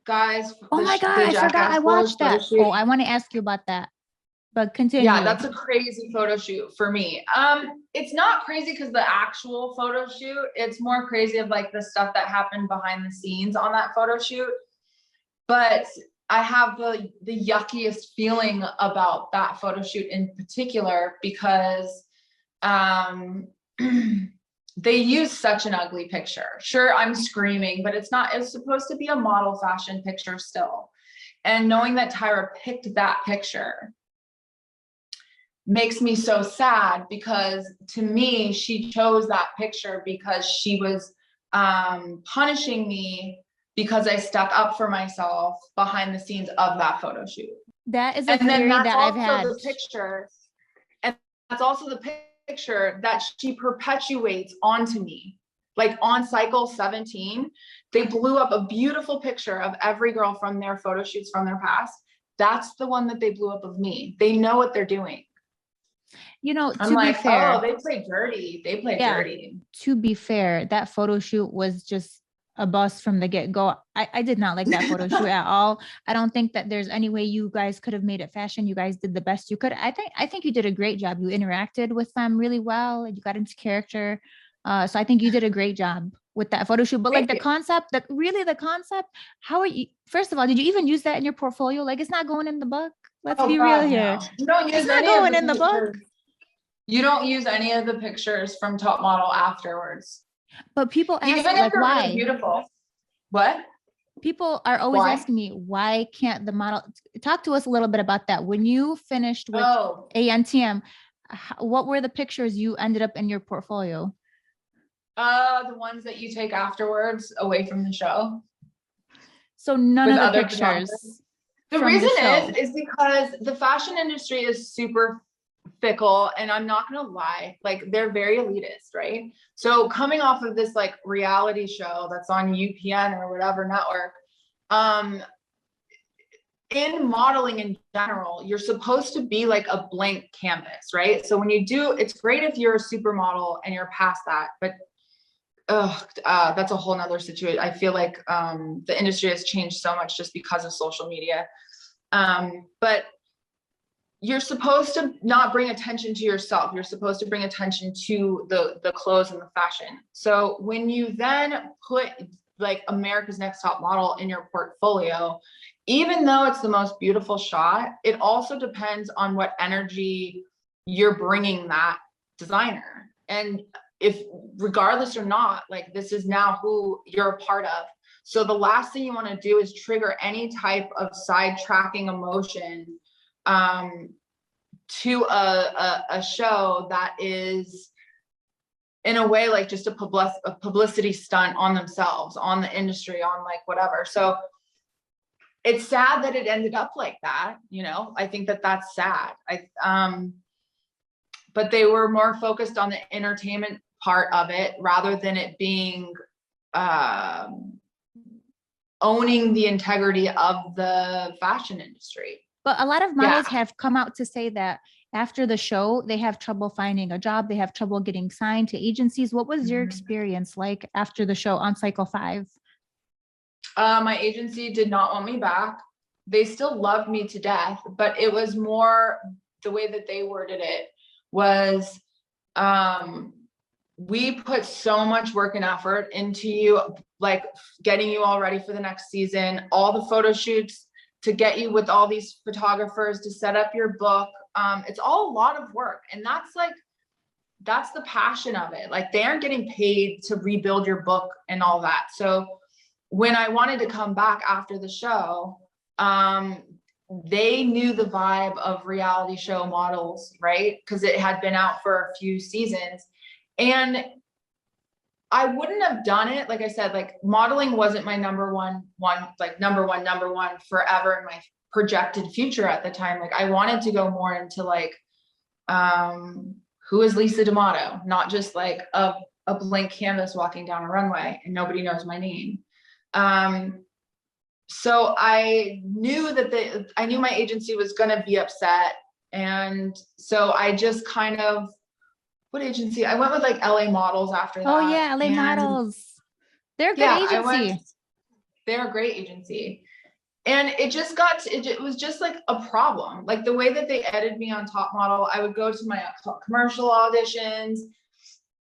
guys. Oh my God, the I forgot I watched that. shoot. Oh, I want to ask you about that, but continue. Yeah, that's a crazy photo shoot for me. It's not crazy because the actual photo shoot, it's more crazy of like the stuff that happened behind the scenes on that photo shoot. But I have the yuckiest feeling about that photo shoot in particular because they use such an ugly picture. Sure, I'm screaming, but it's supposed to be a model fashion picture still. And knowing that Tyra picked that picture makes me so sad because to me, she chose that picture because she was punishing me because I stuck up for myself behind the scenes of that photo shoot. That is a theory that I've had. The picture, and that's also the picture that she perpetuates onto me. Like on cycle 17, they blew up a beautiful picture of every girl from their photo shoots from their past. That's the one that they blew up of me. They know what they're doing. You know, I'm like, be fair, oh, they play dirty. They play dirty. To be fair, that photo shoot was just a bust from the get-go. I did not like that photo shoot at all. I don't think that there's any way you guys could have made it fashion. You guys did the best you could. I think you did a great job. You interacted with them really well. You got into character. So I think you did a great job with that photo shoot. But like the concept, how are you? First of all, did you even use that in your portfolio? Like it's not going in the book. Let's be real here. No. You don't use it's not going in the book. You don't use any of the pictures from Top Model afterwards. But people ask like why? Really beautiful. What? People are always asking me, why can't the model talk to us a little bit about that? When you finished with Antm, what were the pictures you ended up in your portfolio? The ones that you take afterwards away from the show. So none of the pictures. The reason is because the fashion industry is super fickle, and I'm not gonna lie, like they're very elitist, right? So coming off of this like reality show that's on UPN or whatever network, in modeling in general, you're supposed to be like a blank canvas, right? So when you do, it's great if you're a supermodel and you're past that, but that's a whole nother situation. I feel like the industry has changed so much just because of social media. But you're supposed to not bring attention to yourself. You're supposed to bring attention to the clothes and the fashion. So when you then put like America's Next Top Model in your portfolio, even though it's the most beautiful shot, it also depends on what energy you're bringing that designer. And if regardless or not, like this is now who you're a part of. So the last thing you want to do is trigger any type of sidetracking emotion to a show that is in a way like just a publicity stunt on themselves, on the industry, on like whatever. So it's sad that it ended up like that, you know. I think that that's sad. But they were more focused on the entertainment part of it rather than it being owning the integrity of the fashion industry. But a lot of models have come out to say that after the show, they have trouble finding a job. They have trouble getting signed to agencies. What was your experience like after the show on cycle 5? My agency did not want me back. They still loved me to death, but it was more the way that they worded it was, we put so much work and effort into you, like getting you all ready for the next season, all the photo shoots, to get you with all these photographers, to set up your book. It's all a lot of work. And that's the passion of it. Like they aren't getting paid to rebuild your book and all that. So when I wanted to come back after the show, they knew the vibe of reality show models, right? Because it had been out for a few seasons. And I wouldn't have done it. Like I said, like modeling wasn't my number one forever in my projected future at the time. Like I wanted to go more into like, who is Lisa D'Amato? Not just like a blank canvas walking down a runway and nobody knows my name. So I knew that I knew my agency was going to be upset And so I just kind of, what agency? I went with like LA Models after that. Oh yeah, LA and Models. They're a good yeah, agency. they're a great agency. And it just it was just like a problem. Like the way that they edited me on Top Model, I would go to my commercial auditions,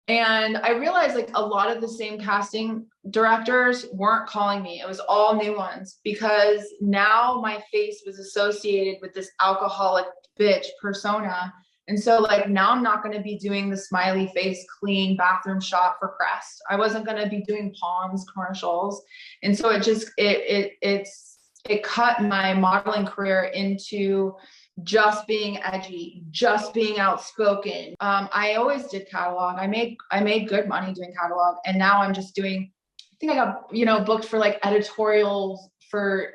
and I realized like a lot of the same casting directors weren't calling me. It was all new ones, because now my face was associated with this alcoholic bitch persona. And so like now I'm not going to be doing the smiley face, clean bathroom shot for Crest. I wasn't going to be doing Palms commercials. And so it just, it cut my modeling career into just being edgy, just being outspoken. I always did catalog. I made good money doing catalog, and now I'm just doing, I think I got, booked for like editorials for,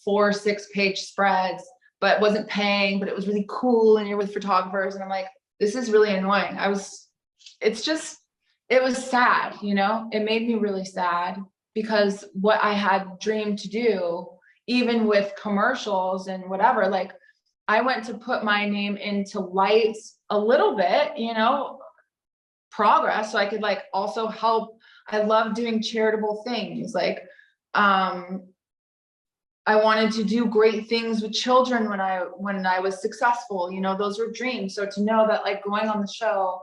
4-6 page spreads, but wasn't paying, but it was really cool. And you're with photographers. And I'm like, this is really annoying. It was sad, it made me really sad, because what I had dreamed to do, even with commercials and whatever, like I went to put my name into lights a little bit, progress. So I could like also help. I love doing charitable things. Like, I wanted to do great things with children when I was successful, those were dreams. So to know that like going on the show,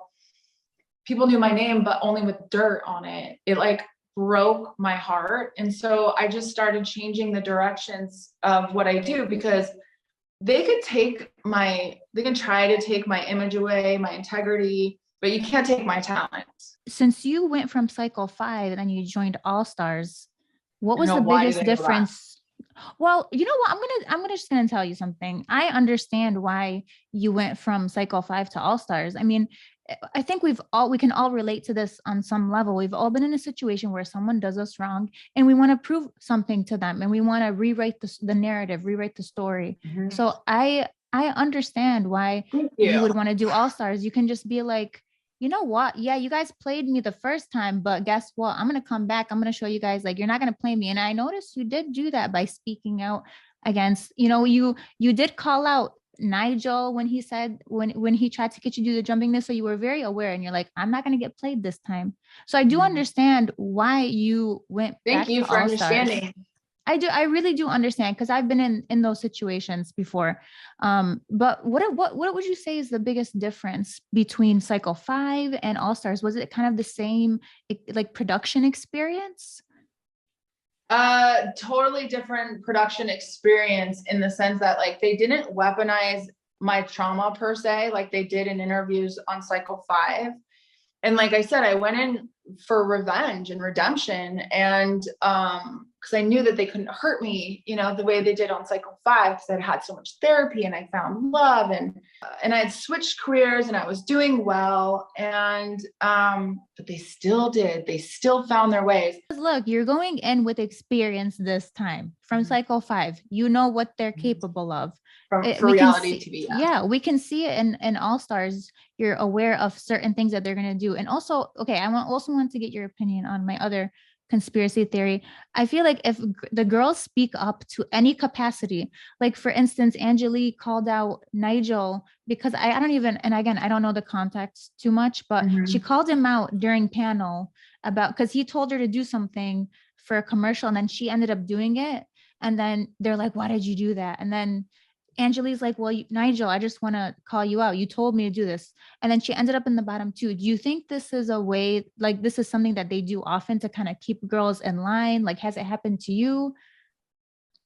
people knew my name, but only with dirt on it, it like broke my heart. And so I just started changing the directions of what I do, because they can try to take my image away, my integrity, but you can't take my talent. Since you went from Cycle 5 and then you joined All Stars, what was the biggest difference? Well, you know what? I'm just gonna tell you something. I understand why you went from Cycle 5 to All Stars. I mean, I think we can all relate to this on some level. We've all been in a situation where someone does us wrong and we want to prove something to them, and we want to rewrite the narrative, rewrite the story. Mm-hmm. So I understand why you would want to do All Stars. You can just be like, you know what? Yeah, you guys played me the first time, but guess what? I'm going to come back. I'm going to show you guys, like, you're not going to play me. And I noticed you did do that by speaking out against, you did call out Nigel when he said, when he tried to get you to do the jumping this. So you were very aware, and you're like, I'm not going to get played this time. So I do understand why you went back to All Stars. Thank you for understanding. I do. I really do understand, because I've been in those situations before. But what would you say is the biggest difference between Cycle 5 and All Stars? Was it kind of the same, like, production experience? Totally different production experience, in the sense that like they didn't weaponize my trauma per se, like they did in interviews on Cycle 5. And like I said, I went in for revenge and redemption, and because I knew that they couldn't hurt me, the way they did on Cycle 5, because I'd had so much therapy and I found love, and I had switched careers and I was doing well, and but they still found their ways. Look, you're going in with experience this time from Cycle 5. You know what they're capable of. For reality TV. Yeah, we can see it in All Stars. You're aware of certain things that they're going to do. And also, okay, I also want to get your opinion on my other conspiracy theory. I feel like if the girls speak up to any capacity, like for instance, Angelique called out Nigel because I don't even, and again, I don't know the context too much, but she called him out during panel because he told her to do something for a commercial, and then she ended up doing it. And then they're like, why did you do that? And then Angelique's like, well, Nigel, I just want to call you out. You told me to do this. And then she ended up in the bottom too. Do you think this is a way, like this is something that they do often to kind of keep girls in line? Like, has it happened to you?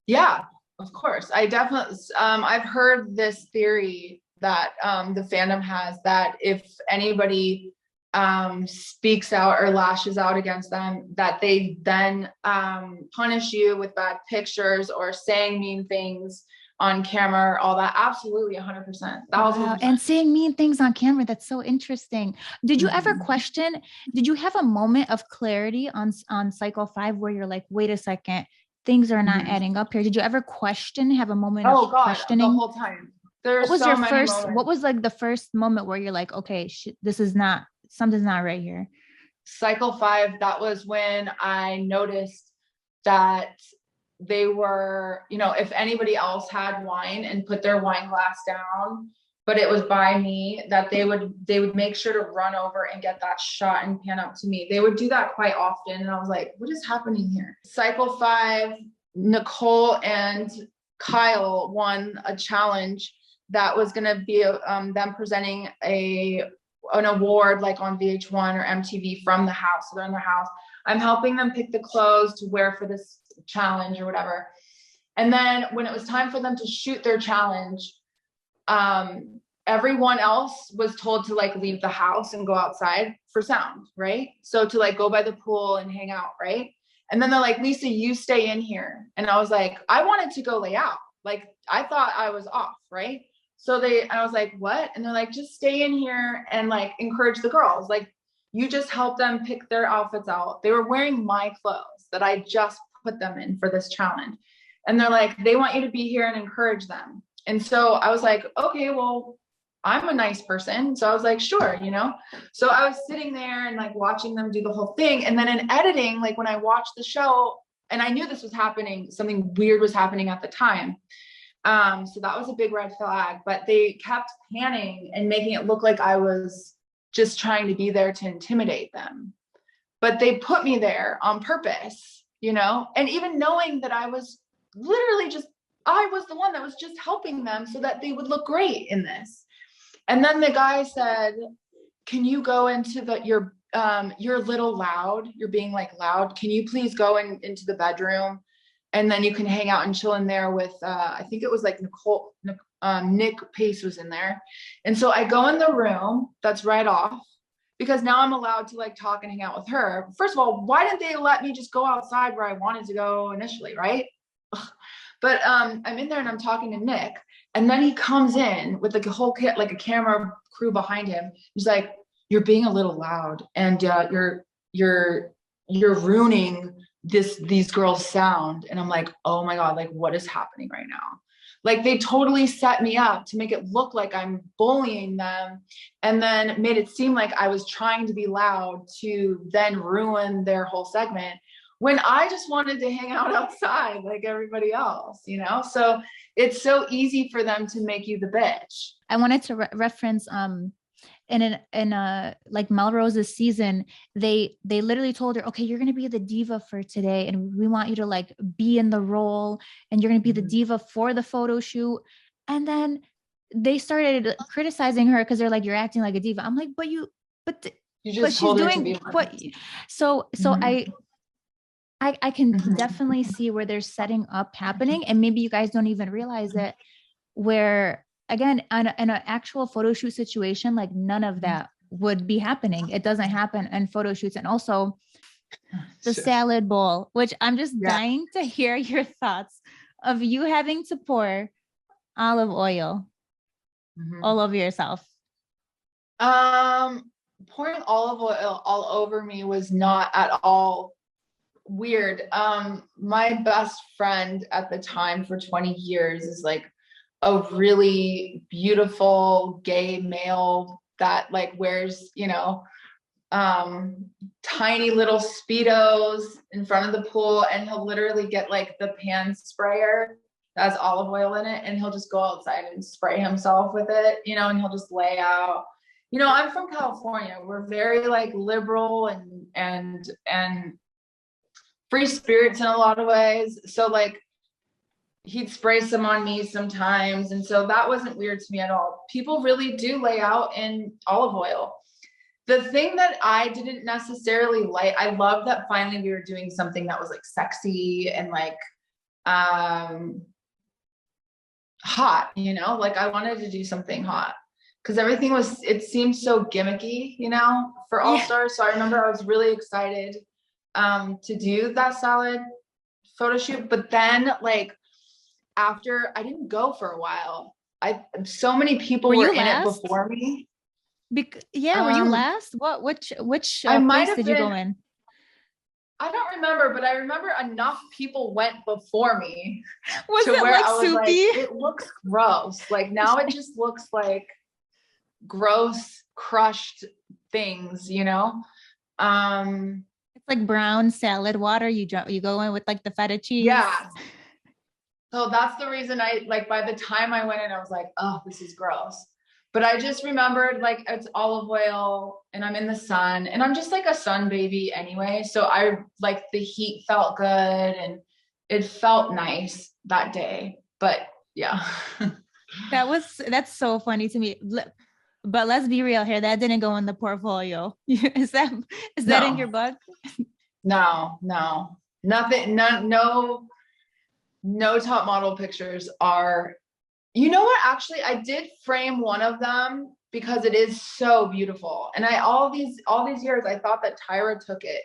Yeah, of course. I definitely, I've heard this theory that the fandom has, that if anybody speaks out or lashes out against them, that they then punish you with bad pictures or saying mean things on camera, all that. Absolutely, 100%. Wow. And saying mean things on camera, that's so interesting. Did you ever question, did you have a moment of clarity on Cycle 5 where you're like, wait a second, things are not adding up here? Did you ever have a moment of questioning? The whole time. What was what was like the first moment where you're like, okay, something's not right here? Cycle 5, that was when I noticed that they were, if anybody else had wine and put their wine glass down, but it was by me that they would make sure to run over and get that shot and pan up to me. They would do that quite often. And I was like, what is happening here? Cycle 5, Nicole and Kyle won a challenge that was going to be them presenting an award like on VH1 or MTV from the house. So they're in their house. I'm helping them pick the clothes to wear for this challenge or whatever. And then when it was time for them to shoot their challenge, everyone else was told to like leave the house and go outside for sound, right? So to like go by the pool and hang out, right? And then they're like, Lisa, you stay in here. And I was like, I wanted to go lay out. Like I thought I was off, right? So I was like, what? And they're like, just stay in here and like encourage the girls. Like you just help them pick their outfits out. They were wearing my clothes that I just put them in for this challenge. And they're like, they want you to be here and encourage them. And so I was like, okay, well, I'm a nice person. So I was like, sure, you know? So I was sitting there and like watching them do the whole thing. And then in editing, like when I watched the show, and I knew this was happening, something weird was happening at the time. So that was a big red flag, but they kept panning and making it look like I was just trying to be there to intimidate them. But they put me there on purpose, you know? And even knowing that I was literally I was the one that was just helping them so that they would look great in this. And then the guy said, can you go into you're a little loud. You're being like loud. Can you please go into the bedroom? And then you can hang out and chill in there with, I think it was like Nick Pace was in there. And so I go in the room that's right off because now I'm allowed to like talk and hang out with her. First of all, why didn't they let me just go outside where I wanted to go initially, right? But I'm in there and I'm talking to Nick, and then he comes in with like a whole kit, like a camera crew behind him. He's like, "You're being a little loud, and you're ruining these girls' sound." And I'm like, "Oh my God, like what is happening right now?" Like they totally set me up to make it look like I'm bullying them, and then made it seem like I was trying to be loud to then ruin their whole segment, when I just wanted to hang out outside like everybody else, you know? So it's so easy for them to make you the bitch. I wanted to reference in like Melrose's season, they literally told her, okay, you're going to be the diva for today, and we want you to like be in the role, and you're going to be the diva for the photo shoot. And then they started criticizing her because they're like, you're acting like a diva. I'm like, but she's doing what? So I can definitely see where there's setting up happening, and maybe you guys don't even realize it, where again, in an actual photo shoot situation, like none of that would be happening. It doesn't happen in photo shoots. And also the salad bowl, which I'm just dying to hear your thoughts of you having to pour olive oil all over yourself. Pouring olive oil all over me was not at all weird. My best friend at the time for 20 years is like a really beautiful gay male that like wears, you know, tiny little Speedos in front of the pool, and he'll literally get like the pan sprayer that has olive oil in it, and he'll just go outside and spray himself with it, you know, and he'll just lay out. You know, I'm from California. We're very like liberal and free spirits in a lot of ways. So like he'd spray some on me sometimes. And so that wasn't weird to me at all. People really do lay out in olive oil. The thing that I didn't necessarily like, I love that finally we were doing something that was like sexy and like hot, you know, like I wanted to do something hot because everything it seemed so gimmicky, you know, for All Stars. So I remember I was really excited to do that salad photo shoot. But then like after, I didn't go for a while. So many people were in it before me. Were you last? Which place did you go in? I don't remember, but I remember enough people went before me. Was it like soupy? Like, it looks gross. Like now it just looks like gross crushed things, you know? It's like brown salad water. You go in with like the feta cheese. Yeah. So that's the reason I like, by the time I went in, I was like, oh, this is gross. But I just remembered like it's olive oil and I'm in the sun and I'm just like a sun baby anyway. So I like the heat felt good and it felt nice that day. But yeah. That's so funny to me. But let's be real here. That didn't go in the portfolio. Is that in your book? No, nothing. No top model pictures are, you know what? Actually, I did frame one of them because it is so beautiful. And all these years, I thought that Tyra took it.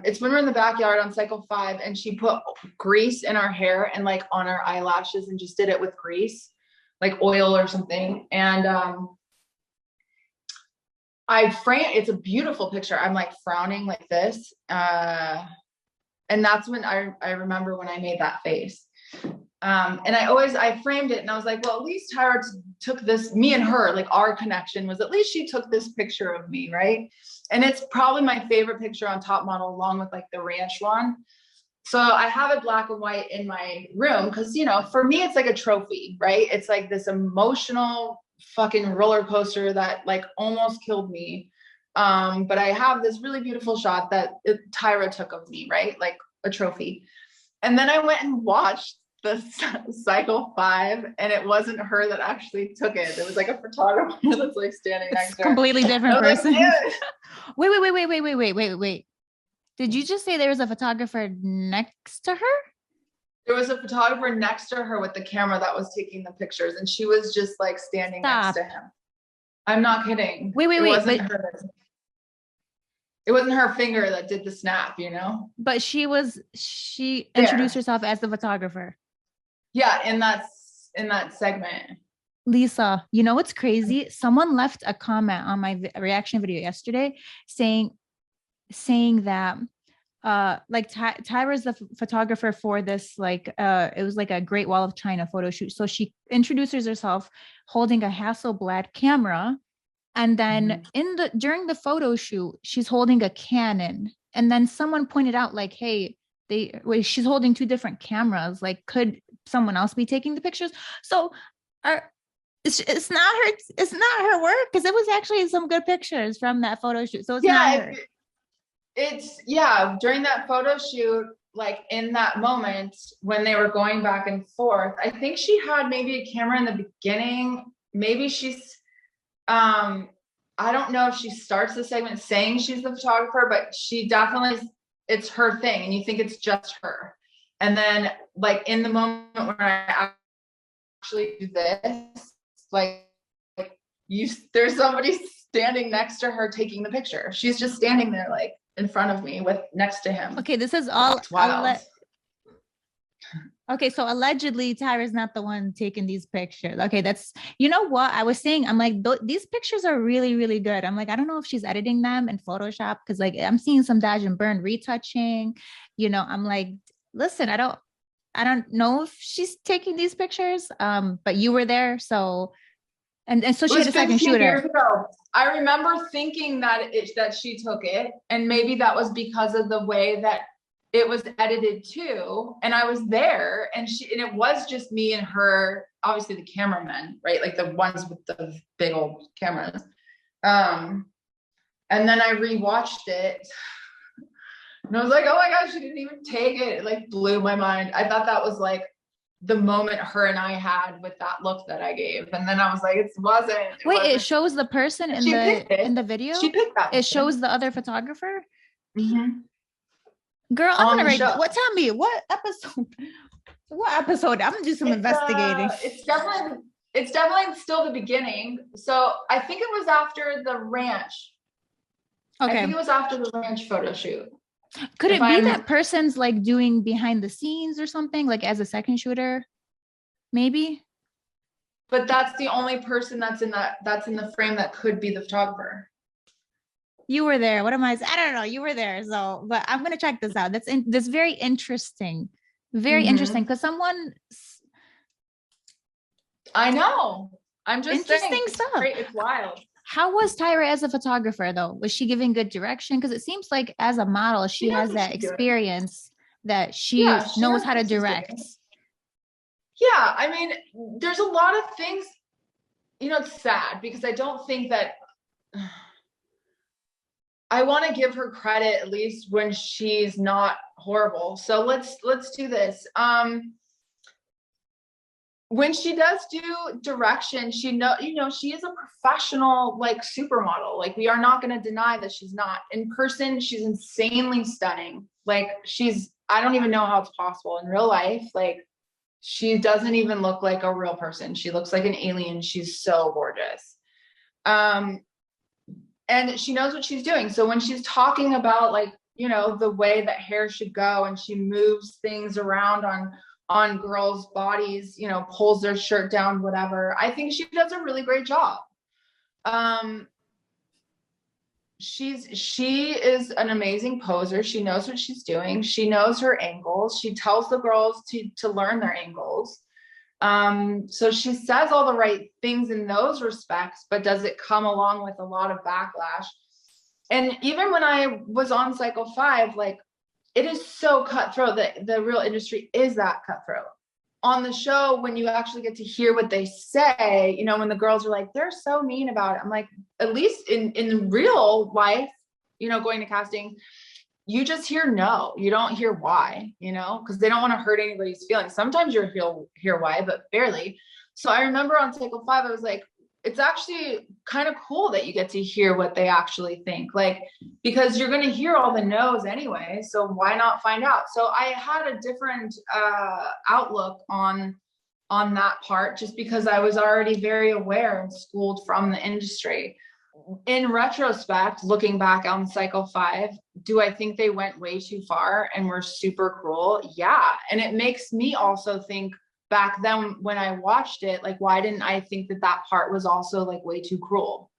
It's when we're in the backyard on cycle 5 and she put grease in our hair and like on our eyelashes and just did it with grease, like oil or something. And I frame, it's a beautiful picture. I'm like frowning like this. And that's when I remember when I made that face. And I framed it and I was like, well, at least Tyra took this, me and her, like our connection was at least she took this picture of me, right? And it's probably my favorite picture on Top Model along with like the ranch one. So I have it black and white in my room because, you know, for me, it's like a trophy, right? It's like this emotional fucking roller coaster that like almost killed me. But I have this really beautiful shot that Tyra took of me, right? Like a trophy. And then I went and watched the cycle 5 and it wasn't her that actually took it. It was like a photographer that's like standing next to her. Completely different person. Like, Wait. Did you just say there was a photographer next to her? There was a photographer next to her with the camera that was taking the pictures and she was just like standing next to him. I'm not kidding. Wait. It wasn't her finger that did the snap, you know? But she introduced herself as the photographer. Yeah, in that segment. Lisa, you know what's crazy? Someone left a comment on my reaction video yesterday saying that like Tyra's the photographer for this, like it was like a Great Wall of China photo shoot. So she introduces herself holding a Hasselblad camera. And then during the photo shoot, she's holding a Canon. And then someone pointed out like, hey, she's holding 2 different cameras. Like, could someone else be taking the pictures? So it's not her work because it was actually some good pictures from that photo shoot. So it's not her. It's during that photo shoot, like in that moment when they were going back and forth, I think she had maybe a camera in the beginning. Maybe she's I don't know if she starts the segment saying she's the photographer, but she definitely, it's her thing. And you think it's just her. And then like in the moment when I actually do this, like there's somebody standing next to her taking the picture. She's just standing there like in front of me next to him. Okay, this is all wild. Okay, so allegedly Tyra's not the one taking these pictures. Okay, that's, you know what I was saying? I'm like, these pictures are really, really good. I'm like, I don't know if she's editing them in Photoshop because like I'm seeing some dodge and burn retouching. You know, I'm like, listen, I don't know if she's taking these pictures. But you were there, so and so she had a second shooter. I remember thinking that she took it, and maybe that was because of the way that it was edited too, and I was there, and it was just me and her, obviously the cameramen, right? Like the ones with the big old cameras. And then I rewatched it, and I was like, oh my gosh, she didn't even take it. It like blew my mind. I thought that was like the moment her and I had with that look that I gave, and then I was like, it wasn't. It shows the person in the video. She picked that. It shows the other photographer. Mm-hmm. Girl, I'm gonna write. Tell me what episode? What episode? I'm gonna do some investigating. It's definitely still the beginning. So I think it was after the ranch. Okay. I think it was after the ranch photo shoot. Could it be that person's like doing behind the scenes or something, like as a second shooter? Maybe. But that's the only person that's in the frame that could be the photographer. You were there. What am I don't know. You were there. So, but I'm going to check this out. That's very interesting. Very interesting. Because I know. I'm just interesting saying, stuff. It's wild. How was Tyra as a photographer though? Was she giving good direction? Because it seems like as a model, she has that experience that she knows how to direct. Yeah. I mean, there's a lot of things. it's sad because I don't think that I want to give her credit at least when she's not horrible. So let's do this. When she does do direction, she she is a professional like supermodel. Like we are not going to deny that she's not. In person, she's insanely stunning. Like I don't even know how it's possible in real life. Like she doesn't even look like a real person. She looks like an alien. She's so gorgeous. And she knows what she's doing. So when she's talking about like, the way that hair should go, and she moves things around on girls' bodies, pulls their shirt down, whatever, I think she does a really great job. She is an amazing poser. She knows what she's doing. She knows her angles. She tells the girls to learn their angles. So she says all the right things in those respects, but does it come along with a lot of backlash? And even when I was on Cycle 5, like it is so cutthroat that the real industry is that cutthroat. On the show, when you actually get to hear what they say, when the girls are like, they're so mean about it. I'm like, at least in real life, going to casting, you just hear no, you don't hear why, because they don't want to hurt anybody's feelings. Sometimes you'll hear why, but barely. So I remember on Cycle 5, I was like, it's actually kind of cool that you get to hear what they actually think, like, because you're going to hear all the no's anyway. So why not find out? So I had a different outlook on that part, just because I was already very aware and schooled from the industry. In retrospect, looking back on Cycle 5, do I think they went way too far and were super cruel? Yeah. And it makes me also think back then when I watched it, like, why didn't I think that part was also like way too cruel?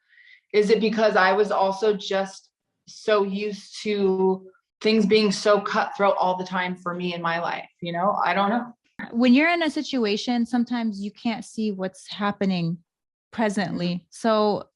Is it because I was also just so used to things being so cutthroat all the time for me in my life? I don't know. When you're in a situation, sometimes you can't see what's happening presently. Mm-hmm. So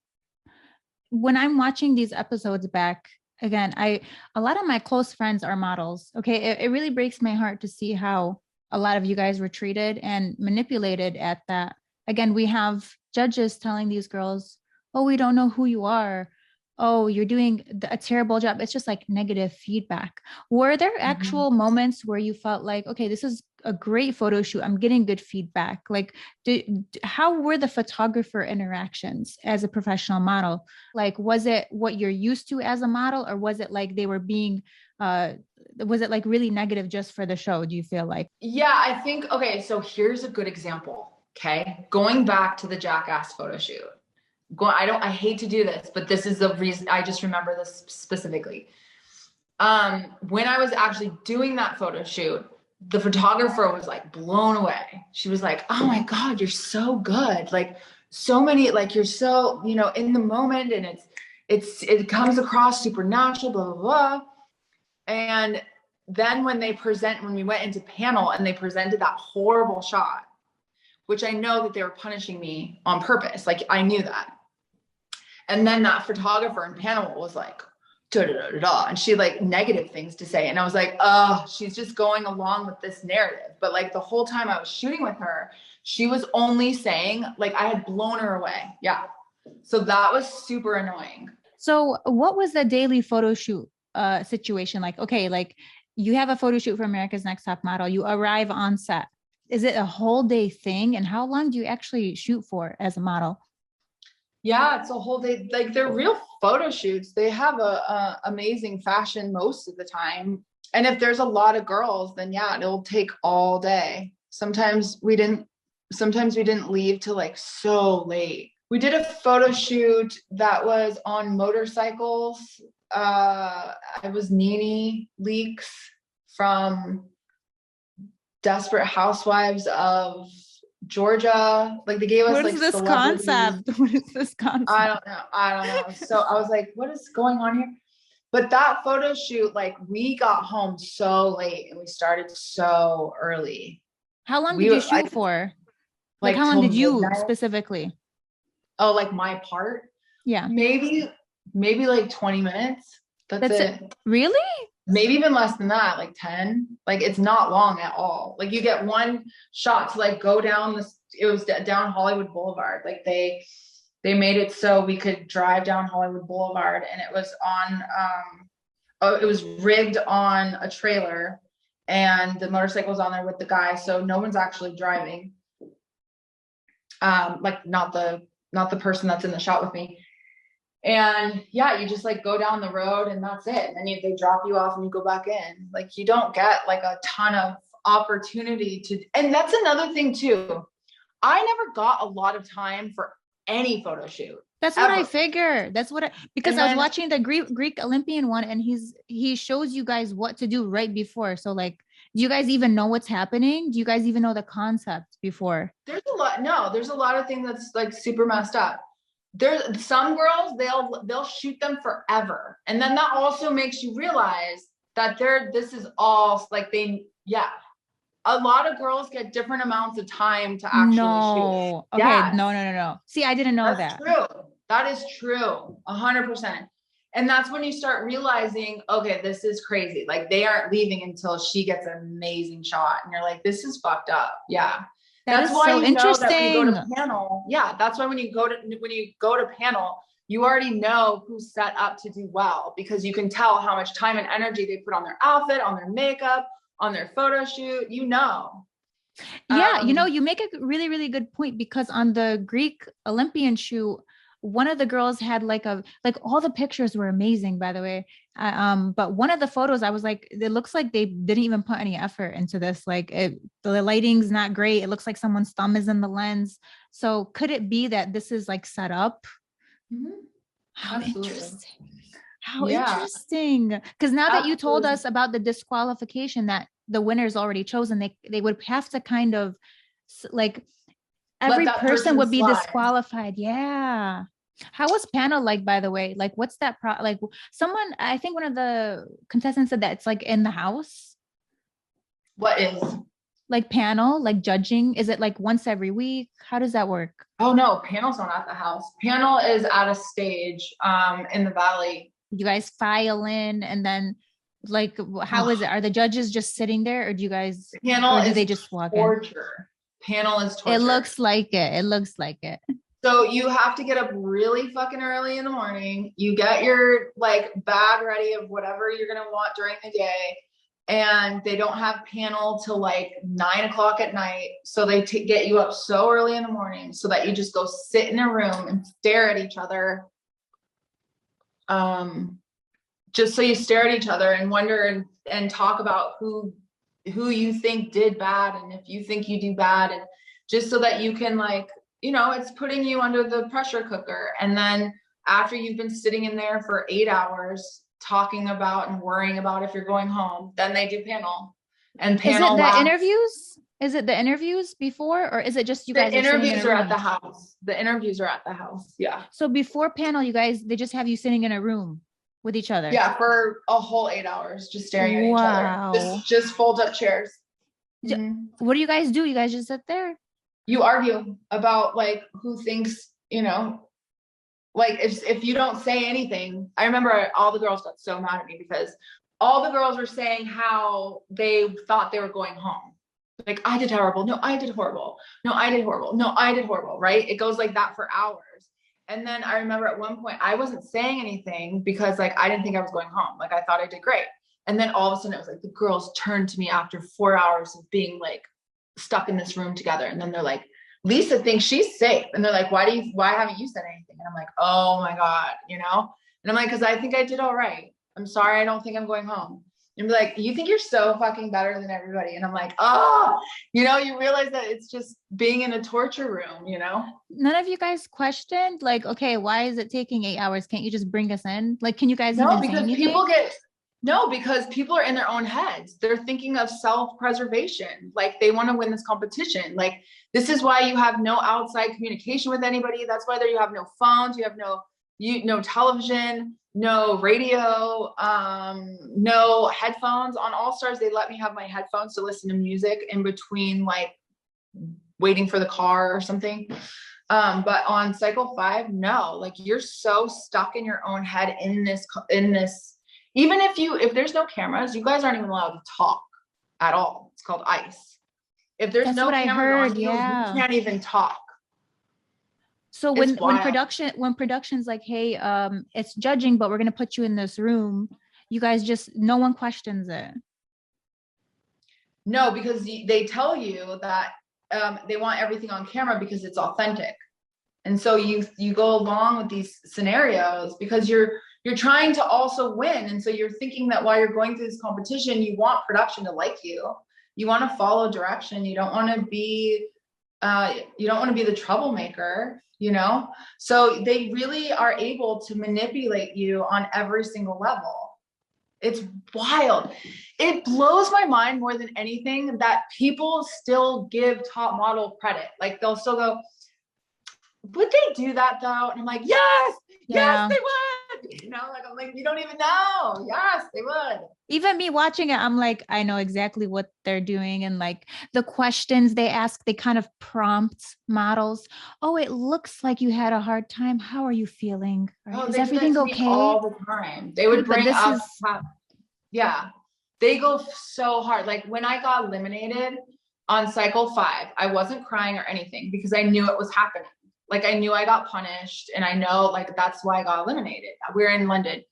when I'm watching these episodes back, again, a lot of my close friends are models. Okay. It really breaks my heart to see how a lot of you guys were treated and manipulated at that. Again, we have judges telling these girls, oh, we don't know who you are. Oh, you're doing a terrible job. It's just like negative feedback. Were there actual moments where you felt like, okay, this is a great photo shoot, I'm getting good feedback? Like, how were the photographer interactions as a professional model? Like, was it what you're used to as a model, or was it like they were being, was it like really negative just for the show, do you feel like? Yeah, I think, okay, so here's a good example. Okay. Going back to the Jackass photo shoot. I hate to do this, but this is the reason. I just remember this specifically. When I was actually doing that photo shoot, the photographer was like blown away. She was like, oh my God, you're so good. Like so many, like you're so, in the moment, and it comes across supernatural, blah, blah, blah. And then when we went into panel and they presented that horrible shot, which I know that they were punishing me on purpose. Like I knew that. And then that photographer in panel was like, da, da, da, da, da, and she like negative things to say. And I was like, oh, she's just going along with this narrative. But like the whole time I was shooting with her, she was only saying, like, I had blown her away. Yeah. So that was super annoying. So what was the daily photo shoot situation like? Okay, like you have a photo shoot for America's Next Top Model. You arrive on set. Is it a whole day thing? And how long do you actually shoot for as a model? Yeah, it's a whole day. Like they're real photo shoots. They have a amazing fashion most of the time. And if there's a lot of girls, then yeah, it'll take all day. Sometimes we didn't leave till like so late. We did a photo shoot that was on motorcycles. It was Nene Leakes from Desperate Housewives of Georgia. Like they gave us what like is this concept? What is this concept? I don't know. So I was like, what is going on here? But that photo shoot, like we got home so late and we started so early. How long did you shoot for? Like how long did you specifically? Oh, like my part? Yeah. Maybe like 20 minutes. That's it. Really? maybe even less than that, like 10. Like it's not long at all. Like you get one shot to like go down this, it was down Hollywood Boulevard. Like they made it so we could drive down Hollywood Boulevard, and it was on it was rigged on a trailer, and the motorcycle's on there with the guy, so no one's actually driving. Like not the person that's in the shot with me. And yeah, you just like go down the road and that's it. And then they drop you off and you go back in. Like you don't get like a ton of opportunity to, and that's another thing too. I never got a lot of time for any photo shoot. That's what I figured. That's what because I was watching the Greek Olympian one, and he shows you guys what to do right before. So like, do you guys even know what's happening? Do you guys even know the concept before? There's a lot of things that's like super messed up. There's some girls, they'll shoot them forever. And then that also makes you realize that this is all like a lot of girls get different amounts of time to actually shoot. Okay. Yes. No. See, I didn't know that. True. That is true. 100%. And that's when you start realizing, okay, this is crazy. Like they aren't leaving until she gets an amazing shot. And you're like, this is fucked up. Yeah. That's why so interesting. That when you go to panel, that's why when you go to panel, you already know who's set up to do well, because you can tell how much time and energy they put on their outfit, on their makeup, on their photo shoot, Yeah, you make a really, really good point, because on the Greek Olympian shoot, one of the girls had like all the pictures were amazing, by the way. But one of the photos, I was like, it looks like they didn't even put any effort into this. Like the lighting's not great. It looks like someone's thumb is in the lens. So could it be that this is like set up? Mm-hmm. How interesting. How interesting. Because now that you told us about the disqualification, that the winner's already chosen, they would have to kind of like every person would be disqualified. Yeah. How was panel like, by the way? Like, what's that like I think one of the contestants said that it's like in the house. What is? Like panel, like judging? Is it like once every week? How does that work? Oh no, panel's not at the house. Panel is at a stage in the Valley. You guys file in, and then like, how is it? Are the judges just sitting there, or do you guys they just walk torture? Panel is torture. It looks like it. So you have to get up really fucking early in the morning. You get your like bag ready of whatever you're going to want during the day. And they don't have panel till like 9 o'clock at night. So they get you up so early in the morning so that you just go sit in a room and stare at each other. Just so you stare at each other and wonder and talk about who you think did bad, and if you think you do bad, and just so that you can like, it's putting you under the pressure cooker. And then after you've been sitting in there for 8 hours talking about and worrying about if you're going home, then they do panel. And panel is it the interviews before, or is it just you guys? The interviews are at the house. The interviews are at the house. Yeah. So before panel, you guys, they just have you sitting in a room with each other. Yeah, for a whole 8 hours, just staring at each other. Just fold up chairs. Mm-hmm. What do you guys do? You guys just sit there? You argue about like who thinks, like if you don't say anything. I remember all the girls got so mad at me because all the girls were saying how they thought they were going home. Like, I did horrible. No, I did horrible. No, I did horrible. No, I did horrible. Right? It goes like that for hours. And then I remember at one point I wasn't saying anything because like I didn't think I was going home. Like I thought I did great. And then all of a sudden it was like the girls turned to me after 4 hours of being like stuck in this room together. And then they're like, Lisa thinks she's safe. And they're like, why haven't you said anything? And I'm like, oh my God, And I'm like, because I think I did all right. I'm sorry. I don't think I'm going home. And be like, you think you're so fucking better than everybody. And I'm like, oh, you realize that it's just being in a torture room, None of you guys questioned like, okay, why is it taking 8 hours? Can't you just bring us in? Like, can you guys even say anything? Because people are in their own heads. They're thinking of self-preservation. Like they want to win this competition. Like this is why you have no outside communication with anybody. That's why you have no phones. You have no television, no radio, no headphones. On All Stars, they let me have my headphones to listen to music in between, like waiting for the car or something. But on Cycle 5, no, like you're so stuck in your own head in this Even if there's no cameras, you guys aren't even allowed to talk at all. It's called ICE. If there's That's no what I cameras heard. on you, you Yeah. can't even talk. So It's when wild. production's like, hey, it's judging, but we're gonna put you in this room, you guys just no one questions it. No, because they tell you that they want everything on camera because it's authentic. And so you go along with these scenarios because you're trying to also win. And so you're thinking that while you're going through this competition, you want production to like you. You want to follow direction. You don't want to be the troublemaker, you know? So they really are able to manipulate you on every single level. It's wild. It blows my mind more than anything that people still give top model credit. Like they'll still go, would they do that though? And I'm like, yes, Yeah. they would. You know, like I'm like, you don't even know. Yes, they would. Even me watching it, I'm like, I know exactly what they're doing. And like the questions they ask, they kind of prompt models. Oh, it looks like you had a hard time. How are you feeling? Oh, Is they do that everything to me okay? all the time. They would But bring this up, is, yeah, they go so hard. Like when I got eliminated on cycle 5, I wasn't crying or anything because I knew it was happening. Like I knew I got punished and I know like that's why I got eliminated. We're in London.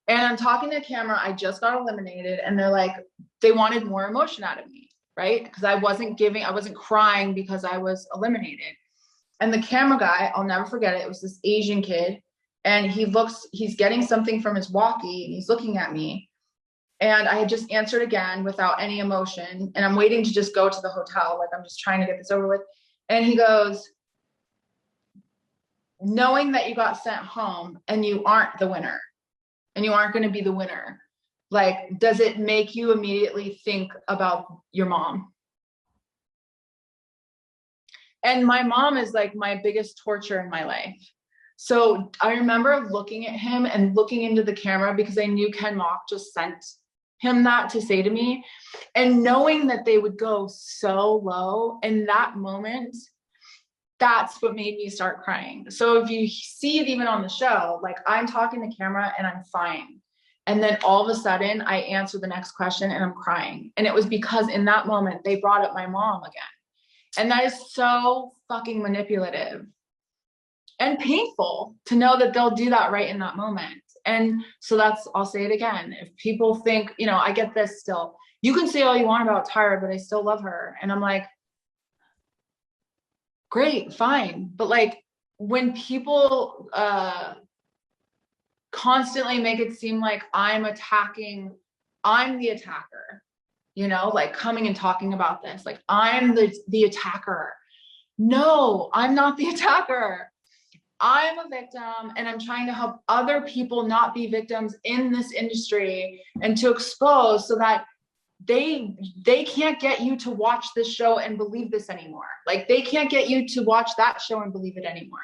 And I'm talking to camera. I just got eliminated and they're like, they wanted more emotion out of me, right? Because I wasn't crying because I was eliminated. And the camera guy, I'll never forget it. It was this Asian kid. And he's getting something from his walkie and he's looking at me. And I had just answered again without any emotion. And I'm waiting to just go to the hotel. Like I'm just trying to get this over with. And he goes, knowing that you got sent home and you aren't the winner and you aren't going to be the winner, like, does it make you immediately think about your mom? And my mom is like my biggest torture in my life. So I remember looking at him and looking into the camera because I knew Ken Mock just sent him that to say to me, and knowing that they would go so low in that moment, that's what made me start crying. So if you see it even on the show, like I'm talking to camera and I'm fine. And then all of a sudden I answer the next question and I'm crying. And it was because in that moment they brought up my mom again. And that is so fucking manipulative and painful to know that they'll do that right in that moment. And so I'll say it again. If people think, you know, I get this still, you can say all you want about Tyra, but I still love her. And I'm like, great, fine. But like when people constantly make it seem like I'm the attacker, you know, like coming and talking about this, like I'm the attacker. No, I'm not the attacker. I'm a victim and I'm trying to help other people not be victims in this industry and to expose so that they can't get you to watch this show and believe this anymore. Like they can't get you to watch that show and believe it anymore.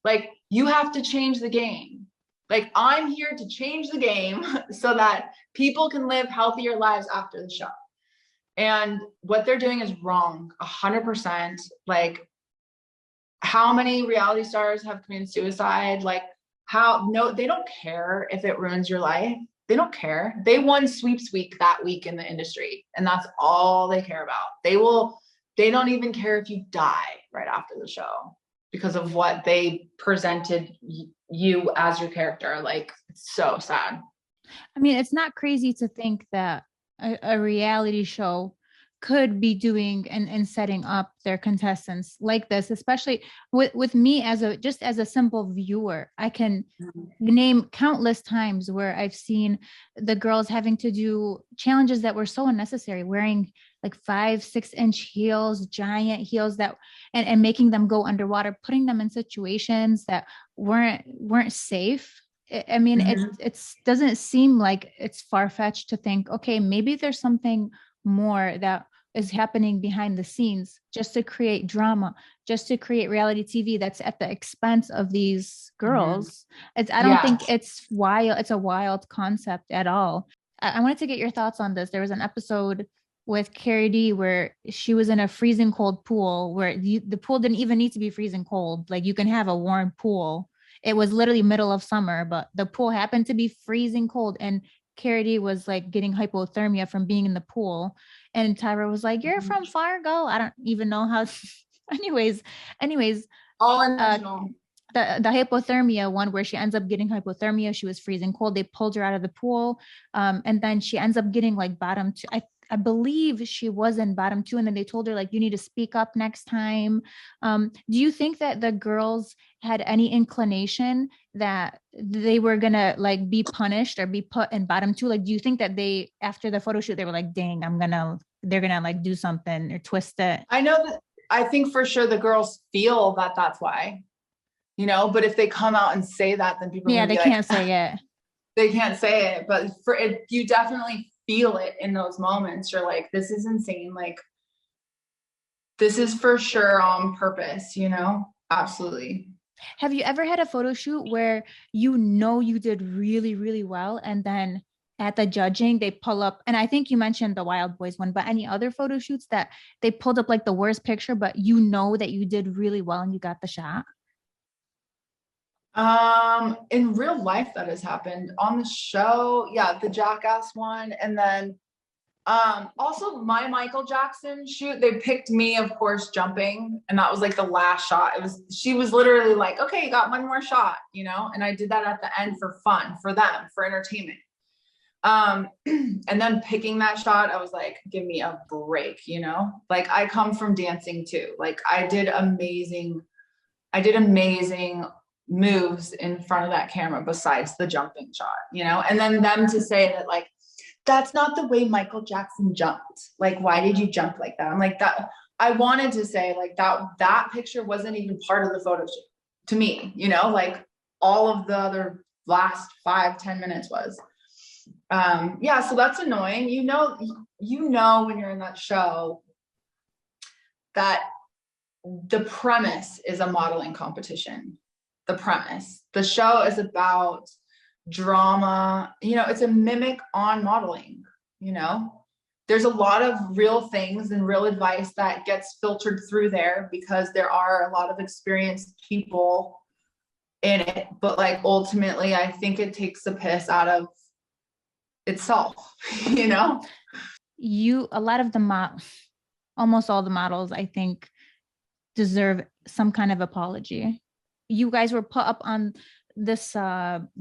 Like you have to change the game. Like I'm here to change the game so that people can live healthier lives after the show. And what they're doing is wrong, 100%. Like how many reality stars have committed suicide? Like they don't care if it ruins your life. They don't care. They won sweeps week that week in the industry. And that's all they care about. They don't even care if you die right after the show because of what they presented you as your character. Like it's so sad. I mean, it's not crazy to think that a reality show could be doing and setting up their contestants like this, especially with me as a simple viewer. I can name countless times where I've seen the girls having to do challenges that were so unnecessary, wearing like 5-6 inch heels, giant heels and making them go underwater, putting them in situations that weren't safe. I mean, it's doesn't seem like it's far-fetched to think, okay, maybe there's something more that is happening behind the scenes just to create drama, just to create reality TV that's at the expense of these girls. I don't think it's wild. It's a wild concept at all. I wanted to get your thoughts on this. There was an episode with Carrie D where she was in a freezing cold pool where the pool didn't even need to be freezing cold. Like you can have a warm pool. It was literally middle of summer, but the pool happened to be freezing cold. And Carity was like getting hypothermia from being in the pool. And Tyra was like, "You're from Fargo." I don't even know how. anyways, All uh, intentional. the hypothermia one where she ends up getting hypothermia. She was freezing cold. They pulled her out of the pool. And then she ends up getting like bottom two. I believe she was in bottom two. And then they told her like, you need to speak up next time. Do you think that the girls had any inclination that they were gonna like be punished or be put in bottom two? Like, do you think that they, after the photo shoot, they were like, dang, they're gonna like do something or twist it? I know that, I think for sure the girls feel that that's why, you know, but if they come out and say that, then people are Yeah, gonna they be can't like, say it. they can't say it, but for it, you definitely feel it in those moments. You're like, this is insane. Like, this is for sure on purpose, you know? Absolutely. Have you ever had a photo shoot where you know you did really, really well, and then at the judging they pull up, and I think you mentioned the Wild Boys one, but any other photo shoots that they pulled up like the worst picture, but you know that you did really well and you got the shot? In real life that has happened. On the show, yeah, the Jackass one. And then also my Michael Jackson shoot, they picked me, of course, jumping, and that was like the last shot. It was, she was literally like, okay, you got one more shot, you know, and I did that at the end for fun, for them, for entertainment. And then picking that shot, I was like, give me a break, you know, like I come from dancing too. Like I did amazing moves in front of that camera besides the jumping shot, you know, and then them to say that like, that's not the way Michael Jackson jumped. Like, why did you jump like that? I'm like, that, I wanted to say like that picture wasn't even part of the photo shoot to me, you know, like all of the other last 5-10 minutes was. Yeah, so that's annoying. You know when you're in that show that the premise is a modeling competition. The premise. The show is about drama, you know, it's a mimic on modeling, you know. There's a lot of real things and real advice that gets filtered through there because there are a lot of experienced people in it, but like ultimately I think it takes the piss out of itself, you know. A lot of almost all the models, I think, deserve some kind of apology. You guys were put up on this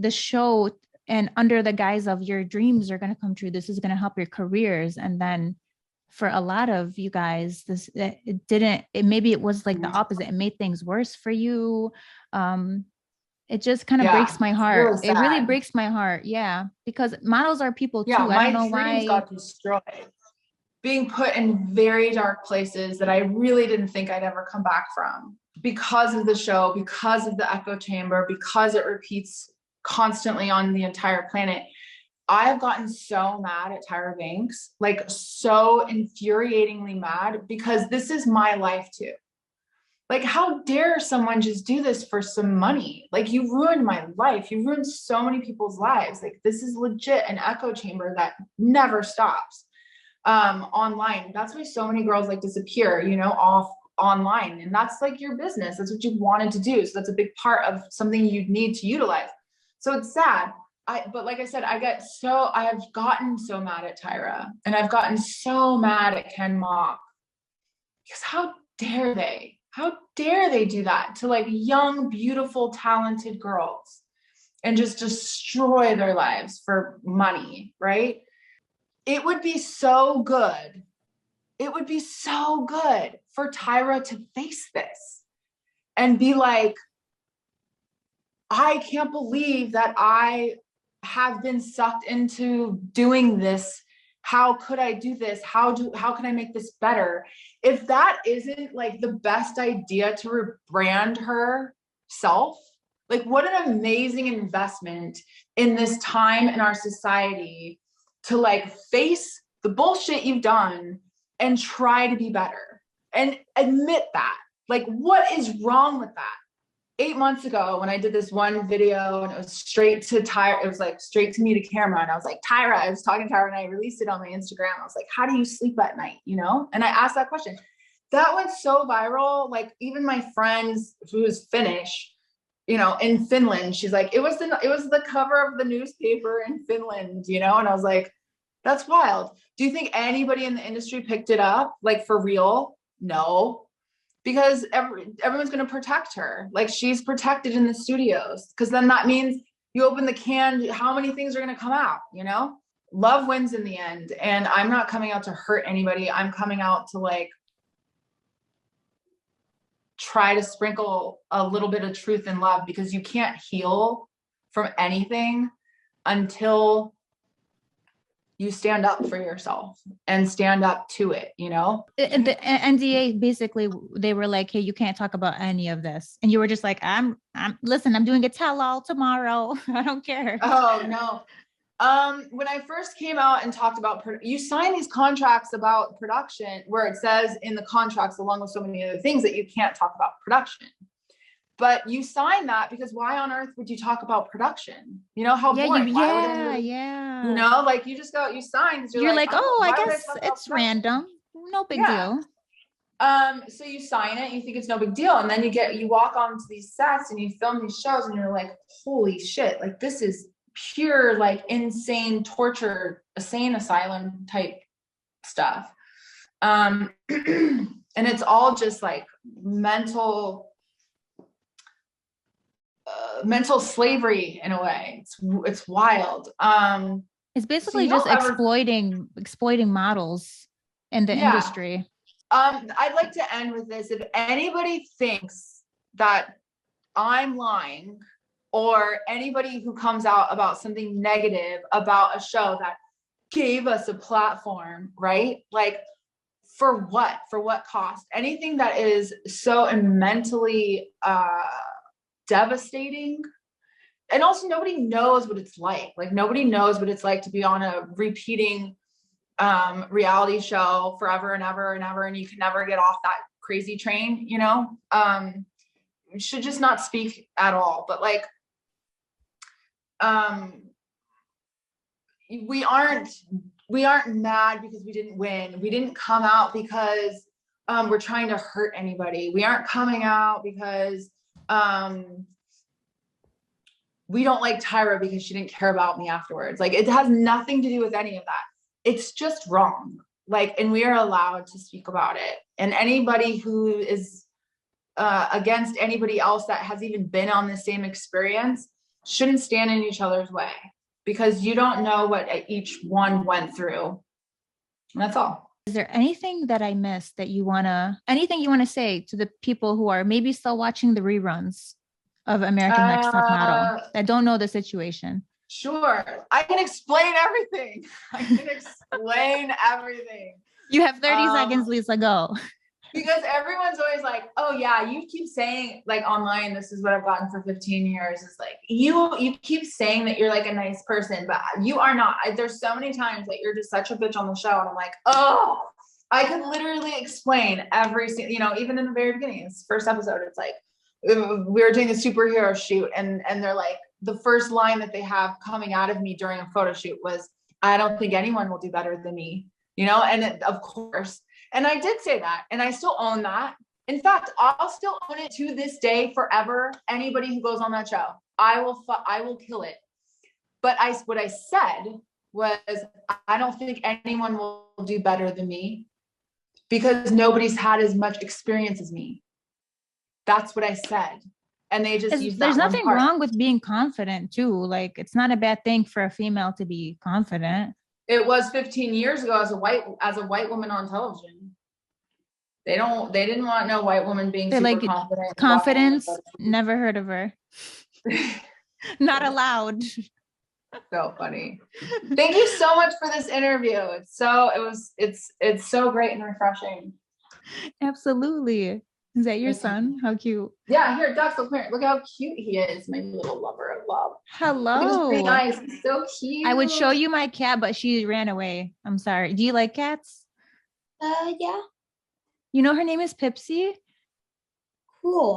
show, and under the guise of your dreams are going to come true, this is going to help your careers, and then for a lot of you guys, it didn't. Maybe it was like the opposite. It made things worse for you. It just kind of breaks my heart. It really breaks my heart. Yeah, because models are people too. Yeah, I don't my know dreams why. got destroyed. Being put in very dark places that I really didn't think I'd ever come back from because of the show, because of the echo chamber, because it repeats constantly on the entire planet. I have gotten so mad at Tyra Banks, like so infuriatingly mad, because this is my life too. Like, how dare someone just do this for some money? Like, you ruined my life. You ruined so many people's lives. Like, this is legit an echo chamber that never stops. Online. That's why so many girls like disappear, you know, off online. And that's like your business. That's what you wanted to do. So that's a big part of something you need to utilize. So it's sad. But like I said, I have gotten so mad at Tyra, and I've gotten so mad at Ken Mok, because how dare they? How dare they do that to like young, beautiful, talented girls and just destroy their lives for money, right? It would be so good. It would be so good for Tyra to face this and be like, I can't believe that I have been sucked into doing this. How could I do this? How can I make this better? If that isn't like the best idea to rebrand herself, like what an amazing investment in this time in our society to like face the bullshit you've done and try to be better and admit that. Like, what is wrong with that? 8 months ago when I did this one video and it was straight to Tyra, it was like straight to me to camera. And I was like, Tyra, I was talking to Tyra and I released it on my Instagram. I was like, how do you sleep at night? You know? And I asked that question. That went so viral. Like even my friends who was Finnish, in Finland. She's like, it was the cover of the newspaper in Finland, and I was like, that's wild. Do you think anybody in the industry picked it up, like, for real? No, because everyone's going to protect her. Like, she's protected in the studios, because then that means you open the can, how many things are going to come out, Love wins in the end. And I'm not coming out to hurt anybody. I'm coming out to, like, try to sprinkle a little bit of truth and love, because you can't heal from anything until you stand up for yourself and stand up to it, The NDA, basically, they were like, hey, you can't talk about any of this. And you were just like, listen, I'm doing a tell-all tomorrow. I don't care. Oh, no. When I first came out and talked about, you sign these contracts about production where it says in the contracts, along with so many other things, that you can't talk about production. But you sign that because why on earth would you talk about production? How boring. Yeah. Like, you just go, you sign. You're like, I guess it's random. No big deal. So you sign it, you think it's no big deal. And then you walk onto these sets and you film these shows and you're like, holy shit, like, this is pure, like, insane torture, insane asylum type stuff. And it's all just like mental slavery in a way. It's wild. It's basically just exploiting models in the industry. I'd like to end with this. If anybody thinks that I'm lying, or anybody who comes out about something negative about a show that gave us a platform, right? Like, for what cost? Anything that is so mentally devastating. And also, nobody knows what it's like. Like, nobody knows what it's like to be on a repeating reality show forever and ever and ever, and you can never get off that crazy train, should just not speak at all. But, like, we aren't mad because we didn't win. We didn't come out because we're trying to hurt anybody. We aren't coming out because we don't like Tyra because she didn't care about me afterwards. Like, it has nothing to do with any of that. It's just wrong. Like, and we are allowed to speak about it. And anybody who is against anybody else that has even been on the same experience shouldn't stand in each other's way, because you don't know what each one went through. And that's all. Is there anything that I missed that anything you want to say to the people who are maybe still watching the reruns of American Next Top Model that don't know the situation? Sure. I can explain everything. You have 30 seconds, Lisa, go. Because everyone's always like, oh yeah, you keep saying, like, online, this is what I've gotten for 15 years. It's like, you keep saying that you're, like, a nice person, but you are not. There's so many times that you're just such a bitch on the show. And I'm like, oh, I could literally explain every single, even in the very beginning, this first episode, it's like, we were doing a superhero shoot and they're like, the first line that they have coming out of me during a photo shoot was, I don't think anyone will do better than me, and of course. And I did say that, and I still own that. In fact, I'll still own it to this day, forever. Anybody who goes on that show, I will kill it. But what I said was, I don't think anyone will do better than me, because nobody's had as much experience as me. That's what I said. And they just use that. There's nothing wrong with being confident too. Like, it's not a bad thing for a female to be confident. It was 15 years ago as a white woman on television. They didn't want no white woman being super like, confident. Confidence, never heard of her. Not allowed. So funny. Thank you so much for this interview. It's so great and refreshing. Absolutely. Is that your son? How cute. Yeah, here, Duxel, come here. Look how cute he is, my little lover of love. Hello. He's nice. He's so cute. I would show you my cat, but she ran away. I'm sorry. Do you like cats? Yeah. You know her name is Pipsy? Cool.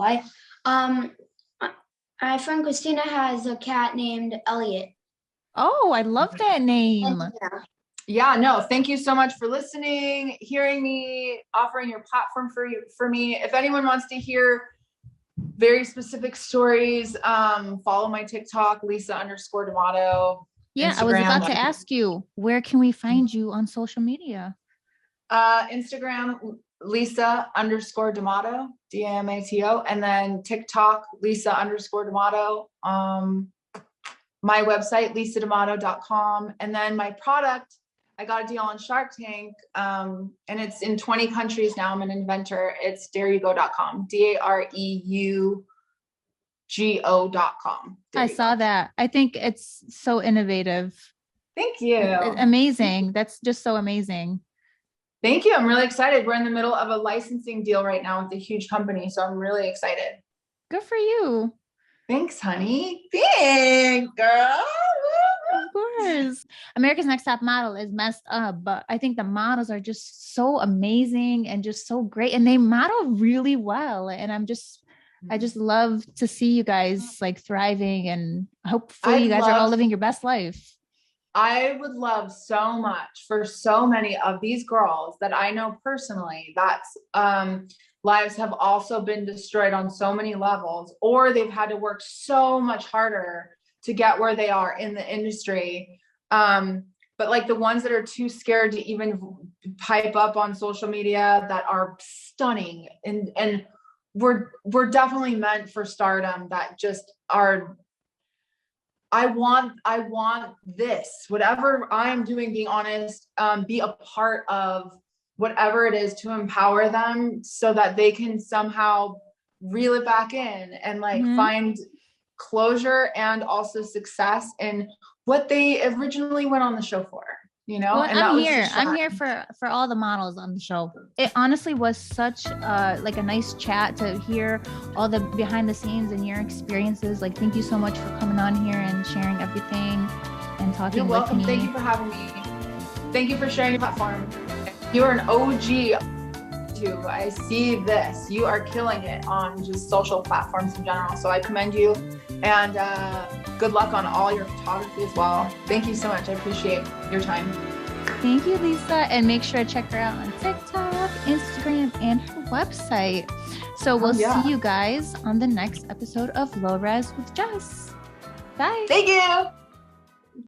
My friend Christina has a cat named Elliot. Oh, I love that name. Yeah, no, thank you so much for listening, hearing me, offering your platform for me. If anyone wants to hear very specific stories. Follow my TikTok, Lisa_D'Amato. Yeah, Instagram, I was about to ask you, where can we find you on social media? Instagram, Lisa_D'Amato, DAMATO, and then TikTok, Lisa_D'Amato. My website, lisadamato.com. And then my product, I got a deal on Shark Tank, and it's in 20 countries now. I'm an inventor. It's dareugo.com, DAREUGO.com. I saw that. I think it's so innovative. Thank you. It's amazing. That's just so amazing. Thank you. I'm really excited. We're in the middle of a licensing deal right now with a huge company, so I'm really excited. Good for you. Thanks, honey. Thanks, girl. Of course. America's Next Top Model is messed up, but I think the models are just so amazing and just so great, and they model really well. And I just love to see you guys like thriving, and hopefully you guys are all living your best life. I would love so much for so many of these girls that I know personally that's lives have also been destroyed on so many levels, or they've had to work so much harder to get where they are in the industry. But like the ones that are too scared to even pipe up on social media that are stunning, and we're definitely meant for stardom, that just are, I want this, whatever I'm doing, being honest, be a part of whatever it is to empower them so that they can somehow reel it back in and like find closure and also success in what they originally went on the show for, you know? Well, and I'm here for all the models on the show. It honestly was such like a nice chat to hear all the behind the scenes and your experiences. Like, thank you so much for coming on here and sharing everything and talking. You're welcome. Thank you for having me. Thank you for sharing your platform. You are an OG. I see this. You are killing it on just social platforms in general. So I commend you, and good luck on all your photography as well. Thank you so much. I appreciate your time. Thank you, Lisa. And make sure to check her out on TikTok, Instagram, and her website. So we'll see you guys on the next episode of Low Res with Jess. Bye. Thank you.